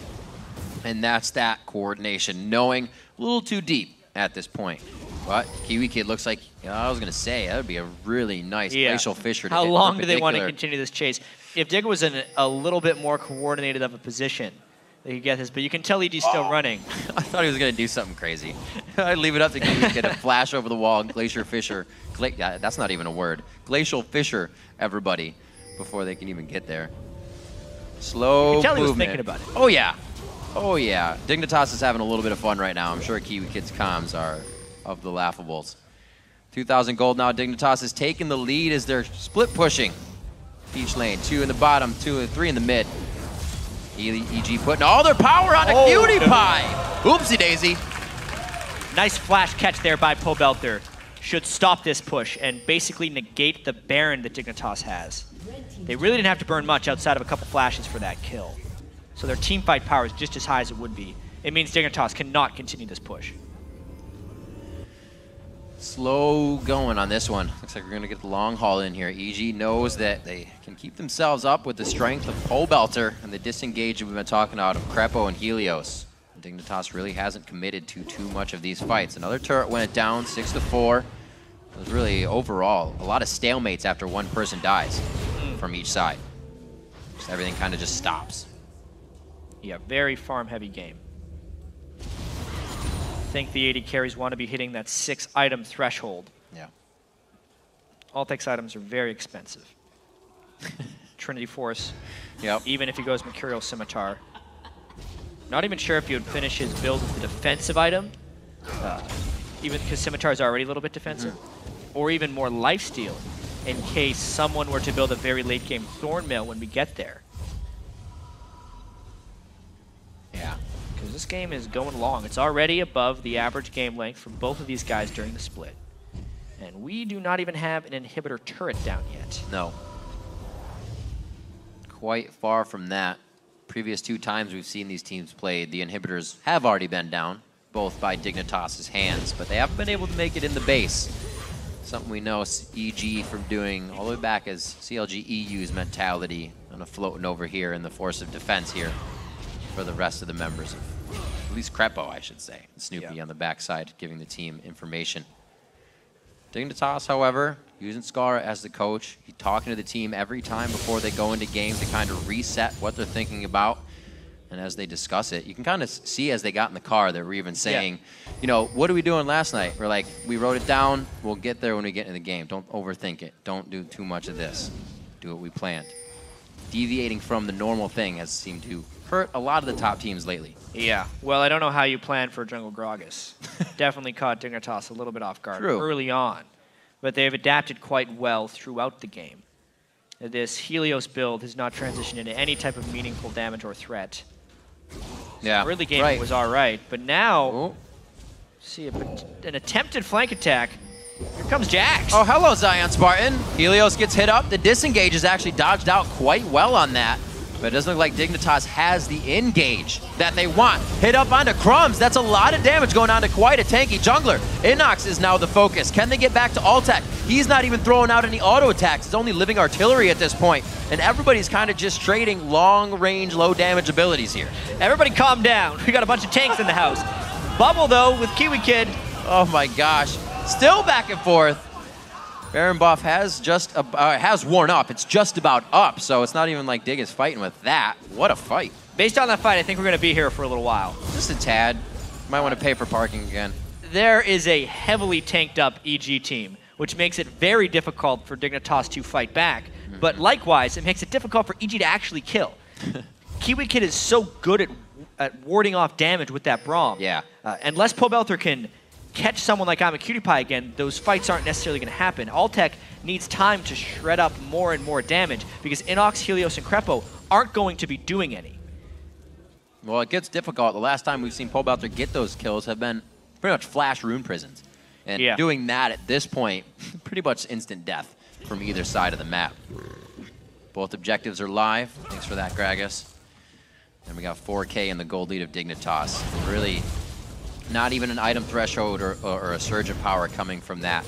And that's that coordination, knowing a little too deep at this point. But KiWiKiD looks like, I was going to say, that would be a really nice Glacial Fissure to How hit long do they want to continue this chase? If Dig was in a little bit more coordinated of a position, they could get this, but you can tell EG's still running. I thought he was going to do something crazy. I'd leave it up to KiWiKiD to flash over the wall and Glacial Fissure. That's not even a word. Glacial Fissure everybody before they can even get there. Slow you can tell movement. He was thinking about it. Oh, yeah. Oh, yeah. Dignitas is having a little bit of fun right now. I'm sure KiWiKid's comms are of the laughables. 2,000 gold now. Dignitas is taking the lead as they're split pushing. Each lane, 2 in the bottom, 2 and 3 in the mid. EG putting all their power on a cutie pie. Oopsie daisy. Nice flash catch there by Pobelter. Should stop this push and basically negate the Baron that Dignitas has. They really didn't have to burn much outside of a couple flashes for that kill. So their team fight power is just as high as it would be. It means Dignitas cannot continue this push. Slow going on this one. Looks like we're going to get the long haul in here. EG knows that they can keep themselves up with the strength of Pobelter and the disengage that we've been talking about of Krepo and Helios. Dignitas really hasn't committed to too much of these fights. Another turret went down, 6-4. It was really, overall, a lot of stalemates after one person dies from each side. So everything kind of just stops. Yeah, very farm-heavy game. I think the AD carries want to be hitting that 6-item threshold. Yeah. Altec's items are very expensive. Trinity Force. Yep. Even if he goes Mercurial Scimitar. Not even sure if he would finish his build with the defensive item, even because Scimitar is already a little bit defensive, or even more lifesteal in case someone were to build a very late game Thornmail when we get there. Yeah. Because this game is going long. It's already above the average game length for both of these guys during the split. And we do not even have an inhibitor turret down yet. No. Quite far from that. Previous 2 times we've seen these teams play, the inhibitors have already been down, both by Dignitas' hands, but they haven't been able to make it in the base. Something we know EG from doing all the way back as CLG EU's mentality, kind of floating over here in the force of defense here for the rest of the members of, at least Krepo, I should say. Snoopy on the backside, giving the team information. Dignitas, however, using Scar as the coach. He's talking to the team every time before they go into games to kind of reset what they're thinking about. And as they discuss it, you can kind of see as they got in the car, they were even saying, you know, what are we doing last night? We're like, we wrote it down. We'll get there when we get in the game. Don't overthink it. Don't do too much of this. Do what we planned. Deviating from the normal thing has seemed to hurt a lot of the top teams lately. Yeah. Well, I don't know how you plan for Jungle Gragas. Definitely caught Dignitas a little bit off guard early on. But they've adapted quite well throughout the game. This Helios build has not transitioned into any type of meaningful damage or threat. Yeah, early game was all right, but now, see an attempted flank attack. Here comes Jax. Oh, hello, ZionSpartan. Helios gets hit up. The disengage is actually dodged out quite well on that, but it doesn't look like Dignitas has the engage that they want. Hit up onto Crumbzz. That's a lot of damage going on to quite a tanky jungler. InnoX is now the focus. Can they get back to Altec? He's not even throwing out any auto attacks. It's only living artillery at this point. And everybody's kind of just trading long-range, low-damage abilities here. Everybody calm down. We got a bunch of tanks in the house. Bubble, though, with KiWiKiD. Oh, my gosh. Still back and forth. Baron buff has just has worn up. It's just about up, so it's not even like Dig is fighting with that. What a fight. Based on that fight, I think we're going to be here for a little while. Just a tad. Might want to pay for parking again. There is a heavily tanked up EG team, which makes it very difficult for Dignitas to fight back. But likewise, it makes it difficult for EG to actually kill. KiWiKiD is so good at warding off damage with that Braum. Yeah. Unless Pobelter can catch someone like Imaqtpie again, those fights aren't necessarily going to happen. Altec needs time to shred up more and more damage because InnoX, Helios, and Krepo aren't going to be doing any. Well, it gets difficult. The last time we've seen Pobelter get those kills have been pretty much flash rune prisons. And doing that at this point, pretty much instant death from either side of the map. Both objectives are live. Thanks for that, Gragas. And we got 4K in the gold lead of Dignitas. Really not even an item threshold or a surge of power coming from that.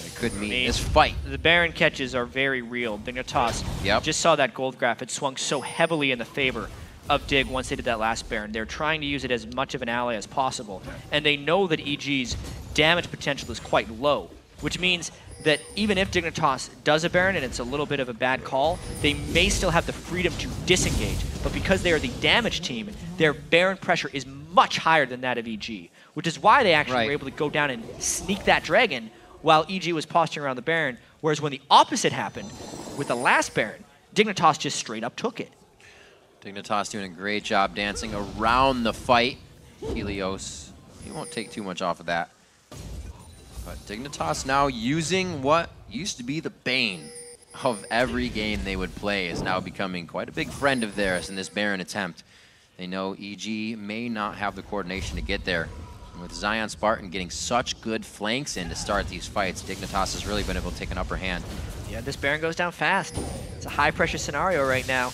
It could mean this fight. The Baron catches are very real. Dignitas just saw that gold graph. It swung so heavily in the favor of Dig once they did that last Baron. They're trying to use it as much of an ally as possible. And they know that EG's damage potential is quite low, which means that even if Dignitas does a Baron and it's a little bit of a bad call, they may still have the freedom to disengage. But because they are the damage team, their Baron pressure is much higher than that of EG, which is why they actually were able to go down and sneak that Dragon while EG was posturing around the Baron, whereas when the opposite happened with the last Baron, Dignitas just straight up took it. Dignitas doing a great job dancing around the fight. Helios, he won't take too much off of that. But Dignitas now using what used to be the bane of every game they would play is now becoming quite a big friend of theirs in this Baron attempt. They know EG may not have the coordination to get there. And with ZionSpartan getting such good flanks in to start these fights, Dignitas has really been able to take an upper hand. Yeah, this Baron goes down fast. It's a high-pressure scenario right now.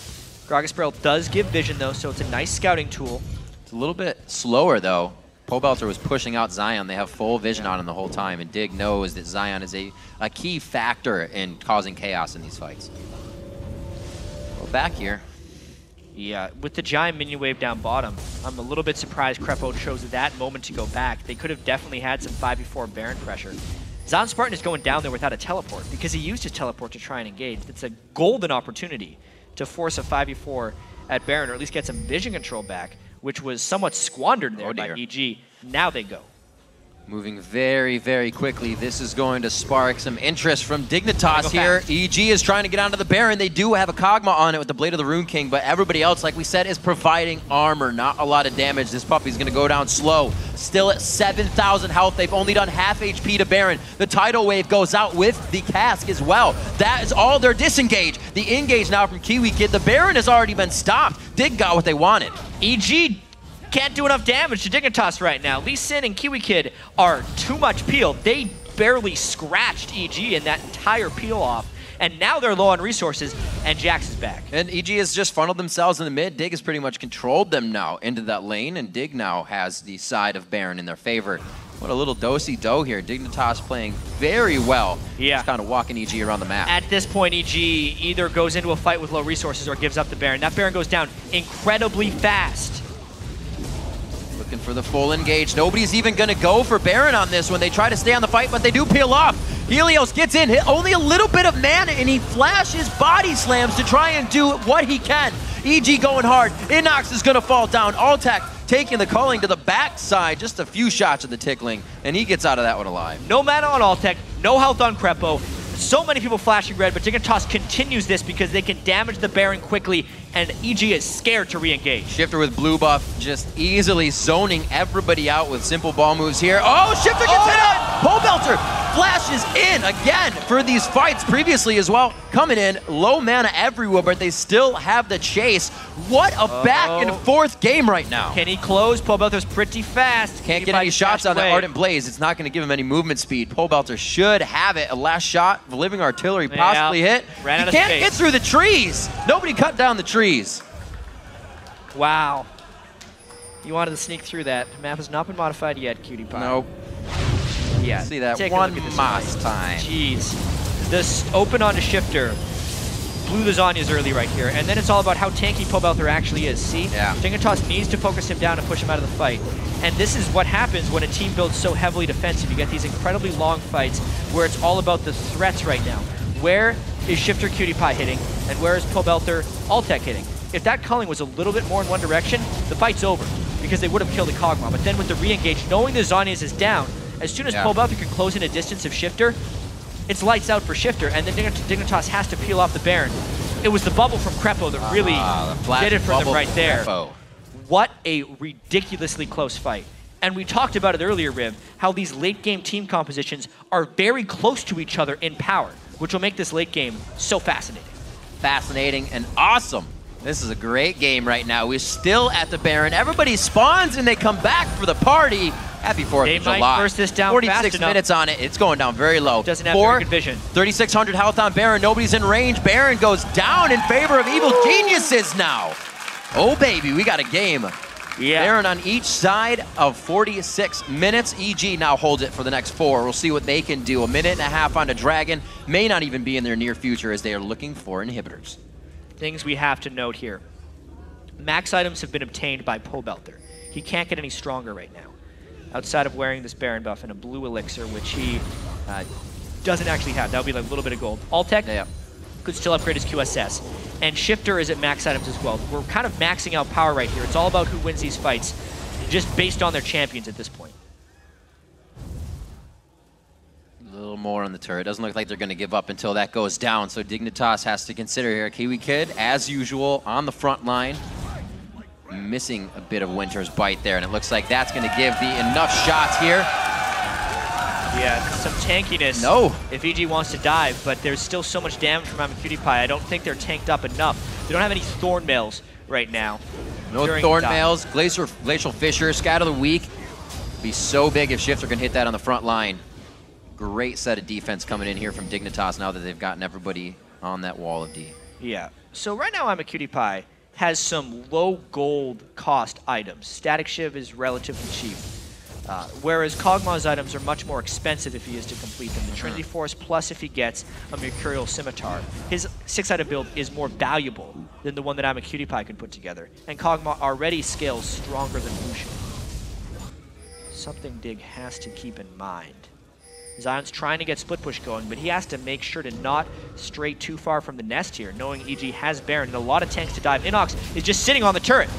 Gragas Barrel does give vision, though, so it's a nice scouting tool. It's a little bit slower, though. Pobelter was pushing out Zion. They have full vision on him the whole time, and Dig knows that Zion is a key factor in causing chaos in these fights. Well, back here. Yeah, with the giant minion wave down bottom, I'm a little bit surprised Krepo chose that moment to go back. They could have definitely had some 5v4 Baron pressure. ZionSpartan is going down there without a teleport because he used his teleport to try and engage. It's a golden opportunity to force a 5v4 at Baron, or at least get some vision control back, which was somewhat squandered there by EG. Now they go. Moving very, very quickly. This is going to spark some interest from Dignitas here. EG is trying to get onto the Baron. They do have a Kog'Maw on it with the Blade of the Rune King, but everybody else, like we said, is providing armor. Not a lot of damage. This puppy's going to go down slow. Still at 7,000 health. They've only done half HP to Baron. The tidal wave goes out with the cask as well. That is all their disengage. The engage now from KiWiKiD. The Baron has already been stopped. Dig got what they wanted. EG can't do enough damage to Dignitas right now. Lee Sin and KiWiKiD are too much peel. They barely scratched EG in that entire peel off. And now they're low on resources, and Jax is back. And EG has just funneled themselves in the mid. Dig has pretty much controlled them now into that lane, and Dig now has the side of Baron in their favor. What a little do-si-do here. Dignitas playing very well. Yeah. Just kind of walking EG around the map. At this point, EG either goes into a fight with low resources or gives up the Baron. That Baron goes down incredibly fast. Looking for the full engage. Nobody's even going to go for Baron on this when they try to stay on the fight, but they do peel off. Helios gets in, hit only a little bit of mana, and he flashes body slams to try and do what he can. EG going hard. InnoX is going to fall down. Altec taking the calling to the backside. Just a few shots of the tickling, and he gets out of that one alive. No mana on Altec, no health on Krepo. So many people flashing red, but Dignitas continues this because they can damage the Baron quickly, and EG is scared to re-engage. Shiphtur with blue buff, just easily zoning everybody out with simple ball moves here. Oh, Shiphtur gets hit on! Pobelter flashes in again for these fights previously as well. Coming in, low mana everywhere, but they still have the chase. What a back and forth game right now. Can he close? Pobelter's pretty fast. Can't get any shots on that Ardent Blaze. It's not going to give him any movement speed. Pobelter should have it. A last shot, living artillery possibly hit. He can't get through the trees. Nobody cut down the trees. Wow. You wanted to sneak through that. The map has not been modified yet, Cutie Pie. Nope. Yeah. See that one last time. Jeez. This open onto Shiphtur. Blew the Zhonya's early right here, and then it's all about how tanky Pobelter actually is. See? Yeah. Dignitas needs to focus him down and push him out of the fight. And this is what happens when a team builds so heavily defensive. You get these incredibly long fights where it's all about the threats right now. Where is Shiphtur Cutie Pie hitting, and where is Pobelter Altec hitting? If that culling was a little bit more in one direction, the fight's over, because they would have killed the Kog'Maw. But then with the re-engage, knowing the Zhonya's is down, as soon as Pobelter can close in a distance of Shiphtur, it's lights out for Shiphtur, and then Dignitas has to peel off the Baron. It was the bubble from Krepo that really did it for them right there. Krepo. What a ridiculously close fight. And we talked about it earlier, Riv, how these late game team compositions are very close to each other in power, which will make this late game so fascinating. Fascinating and awesome. This is a great game right now. We're still at the Baron. Everybody spawns and they come back for the party. Happy 4th of July. They might burst this down 46 minutes on it. It's going down very low. Doesn't have very good vision. 3,600 health on Baron. Nobody's in range. Baron goes down in favor of Evil Geniuses now. Oh, baby, we got a game. Yeah. Baron on each side of 46 minutes. EG now holds it for the next 4. We'll see what they can do. A minute and a half on the Dragon. May not even be in their near future as they are looking for inhibitors. Things we have to note here. Max items have been obtained by Pobelter. He can't get any stronger right now, outside of wearing this Baron buff and a blue elixir, which he doesn't actually have. That would be like a little bit of gold. Altec could still upgrade his QSS. And Shiphtur is at max items as well. We're kind of maxing out power right here. It's all about who wins these fights, just based on their champions at this point. A little more on the turret. Doesn't look like they're going to give up until that goes down. So Dignitas has to consider here. KiWiKiD, as usual, on the front line. Missing a bit of Winter's bite there, and it looks like that's going to give the enough shots here. Yeah, some tankiness if EG wants to dive, but there's still so much damage from Imaqtpie. I don't think they're tanked up enough. They don't have any Thorn Mails right now. No Thorn Mails, Glacial Fissure, Scatter the Weak. Be so big if Shiphtur can hit that on the front line. Great set of defense coming in here from Dignitas now that they've gotten everybody on that wall of D. Yeah, so right now Imaqtpie has some low gold cost items. Static Shiv is relatively cheap. Whereas Kog'Maw's items are much more expensive if he is to complete them. The Trinity Force plus if he gets a Mercurial Scimitar. His 6-item build is more valuable than the one that Imaqtpie could put together. And Kog'Maw already scales stronger than Lucian. Something Dig has to keep in mind. Zion's trying to get split push going, but he has to make sure to not stray too far from the nest here, knowing EG has Baron and a lot of tanks to dive. InnoX is just sitting on the turret.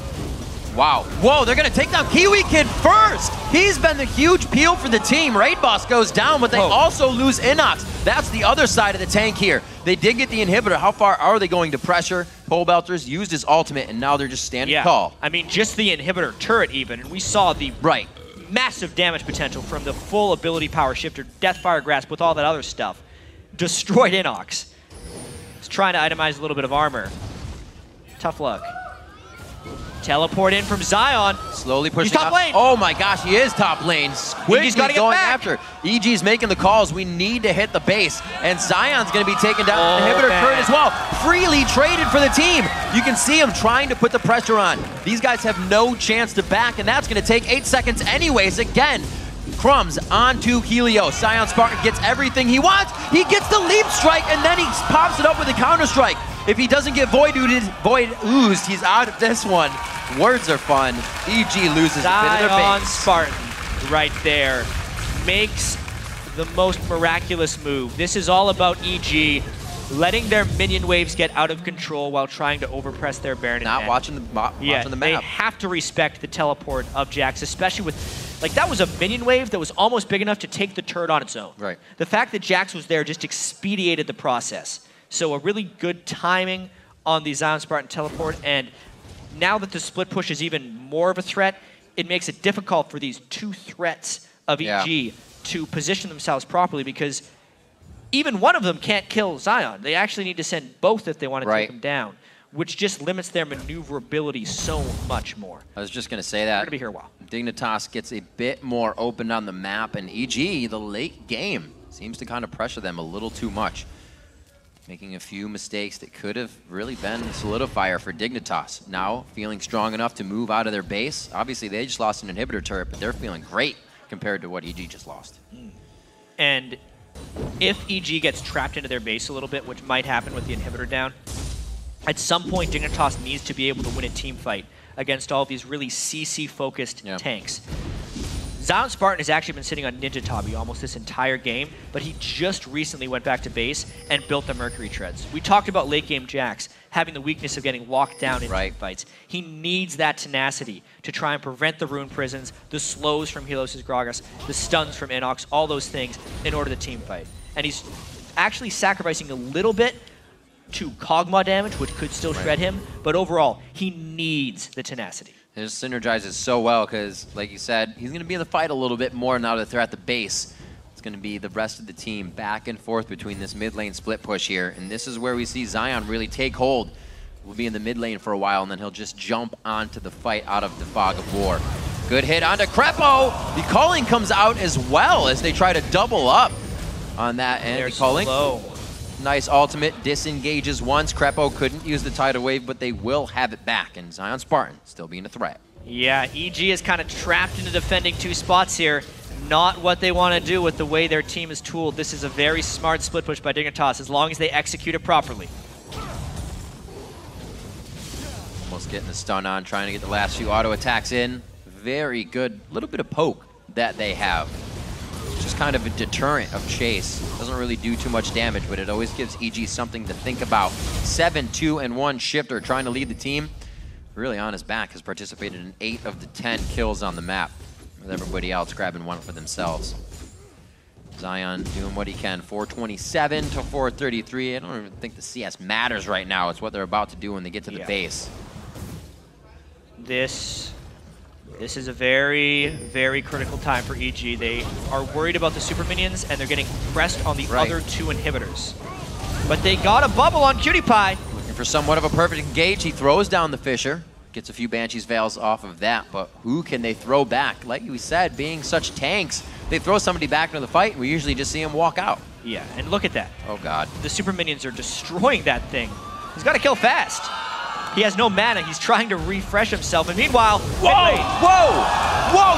Wow. Whoa, they're going to take down KiWiKiD first. He's been the huge peel for the team. Raid Boss goes down, but they also lose InnoX. That's the other side of the tank here. They did get the inhibitor. How far are they going to pressure? Pobelter's used his ultimate, and now they're just standing tall. I mean, just the inhibitor turret even, and we saw the massive damage potential from the full ability power Shiphtur, Deathfire Grasp with all that other stuff. Destroyed InnoX. He's trying to itemize a little bit of armor. Tough luck. Teleport in from Zion. Slowly pushing He's top lane. Oh my gosh, he is top lane. Quickly got to get going back. after. EG's making the calls. We need to hit the base. And Zion's going to be taken down. The inhibitor turret as well. Freely traded for the team. You can see him trying to put the pressure on. These guys have no chance to back, and that's going to take 8 seconds anyways. Again, Crumbzz onto Helios. ZionSpartan gets everything he wants. He gets the leap strike, and then he pops it up with a counter strike. If he doesn't get void oozed, he's out of this one. Words are fun. EG loses a bit of their base. ZionSpartan right there makes the most miraculous move. This is all about EG letting their minion waves get out of control while trying to overpress their Baron. Not watching the map. They have to respect the teleport of Jax, especially with, like, that was a minion wave that was almost big enough to take the turret on its own. Right. The fact that Jax was there just expedited the process. So a really good timing on the ZionSpartan teleport, and now that the split push is even more of a threat, it makes it difficult for these two threats of EG to position themselves properly, because even one of them can't kill Zion. They actually need to send both if they want to take him down, which just limits their maneuverability so much more. I was just going to say that. We're going to be here a while. Dignitas gets a bit more open on the map, and EG, the late game, seems to kind of pressure them a little too much, making a few mistakes that could have really been a solidifier for Dignitas. Now feeling strong enough to move out of their base. Obviously, they just lost an inhibitor turret, but they're feeling great compared to what EG just lost. And if EG gets trapped into their base a little bit, which might happen with the inhibitor down, at some point Dignitas needs to be able to win a team fight against all of these really CC-focused tanks. ZionSpartan has actually been sitting on Ninja Tabi almost this entire game, but he just recently went back to base and built the Mercury Treads. We talked about late game Jax having the weakness of getting locked down in team fights. He needs that tenacity to try and prevent the rune prisons, the slows from Helios' Gragas, the stuns from InnoX, all those things in order to team fight. And he's actually sacrificing a little bit to Kog'Maw damage, which could still shred him, but overall, he needs the tenacity. It just synergizes so well because, like you said, he's going to be in the fight a little bit more now that they're at the base. It's going to be the rest of the team back and forth between this mid lane split push here, and this is where we see Zion really take hold. We'll be in the mid lane for a while, and then he'll just jump onto the fight out of the fog of war. Good hit onto Krepo. The calling comes out as well as they try to double up on that end. They're calling. slow. Nice ultimate, disengages once. Krepo couldn't use the tidal wave, but they will have it back, and ZionSpartan still being a threat. Yeah, EG is kind of trapped into defending two spots here. Not what they want to do with the way their team is tooled. This is a very smart split push by Dignitas, as long as they execute it properly. Almost getting the stun on, trying to get the last few auto attacks in. Very good, little bit of poke that they have. Just kind of a deterrent of chase. Doesn't really do too much damage, but it always gives EG something to think about. 7-2-1 Shiphtur trying to lead the team. Really on his back, has participated in 8 of the 10 kills on the map, with everybody else grabbing one for themselves. Zion doing what he can. 427 to 433. I don't even think the CS matters right now. It's what they're about to do when they get to the base. This is a very, very critical time for EG. They are worried about the super minions, and they're getting pressed on the other two inhibitors. But they got a bubble on KiWiKiD. Looking for somewhat of a perfect engage. He throws down the Fisher. Gets a few Banshee's Veils off of that, but who can they throw back? Like we said, being such tanks, they throw somebody back into the fight, and we usually just see him walk out. Yeah, and look at that. Oh, God. The super minions are destroying that thing. He's got to kill fast. He has no mana. He's trying to refresh himself. And meanwhile,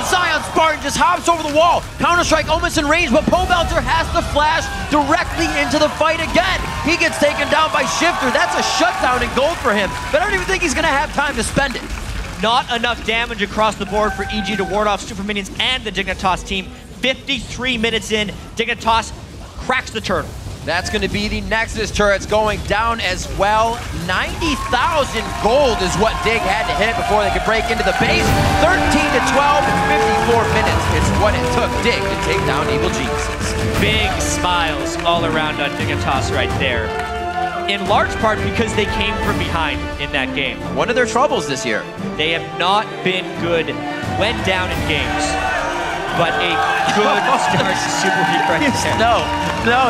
ZionSpartan just hops over the wall. Counter-Strike almost in range, but Pobelter has to flash directly into the fight again. He gets taken down by Shiphtur. That's a shutdown in gold for him, but I don't even think he's going to have time to spend it. Not enough damage across the board for EG to ward off super minions and the Dignitas team. 53 minutes in, Dignitas cracks the turtle. That's going to be the Nexus turrets going down as well. 90,000 gold is what Dig had to hit before they could break into the base. 13 to 12 in 54 minutes. It's what it took Dig to take down Evil Geniuses. Big smiles all around on Dignitas right there. In large part because they came from behind in that game. One of their troubles this year. They have not been good when down in games. But a good start to SuperWeek right there. No,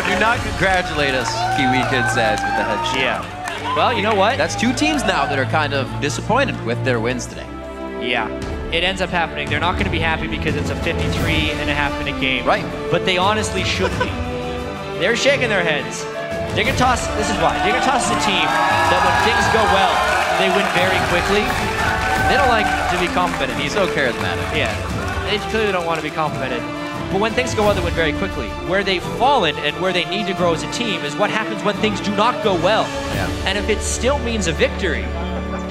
do not congratulate us, KiWiKiD says with the head shot. Yeah. Well, you know what? That's two teams now that are kind of disappointed with their wins today. Yeah. It ends up happening. They're not going to be happy because it's a 53.5-minute game. Right. But they honestly should be. They're shaking their heads. Dignitas, this is why. Dignitas is a team that when things go well, they win very quickly. They don't like to be complimented either. So charismatic. Yeah. They clearly don't want to be complimented. But when things go other way very quickly, where they've fallen and where they need to grow as a team is what happens when things do not go well. Yeah. And if it still means a victory,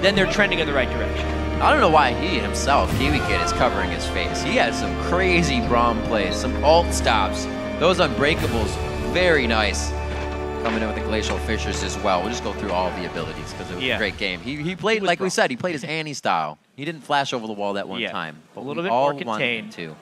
then they're trending in the right direction. I don't know why he himself, KiWiKiD, is covering his face. He has some crazy Braum plays, some alt stops. Those unbreakables, very nice. Coming in with the Glacial Fissures as well. We'll just go through all of the abilities because it was a great game. He played, like we said, he played his Annie style. He didn't flash over the wall that one time. But a little bit more contained. Too.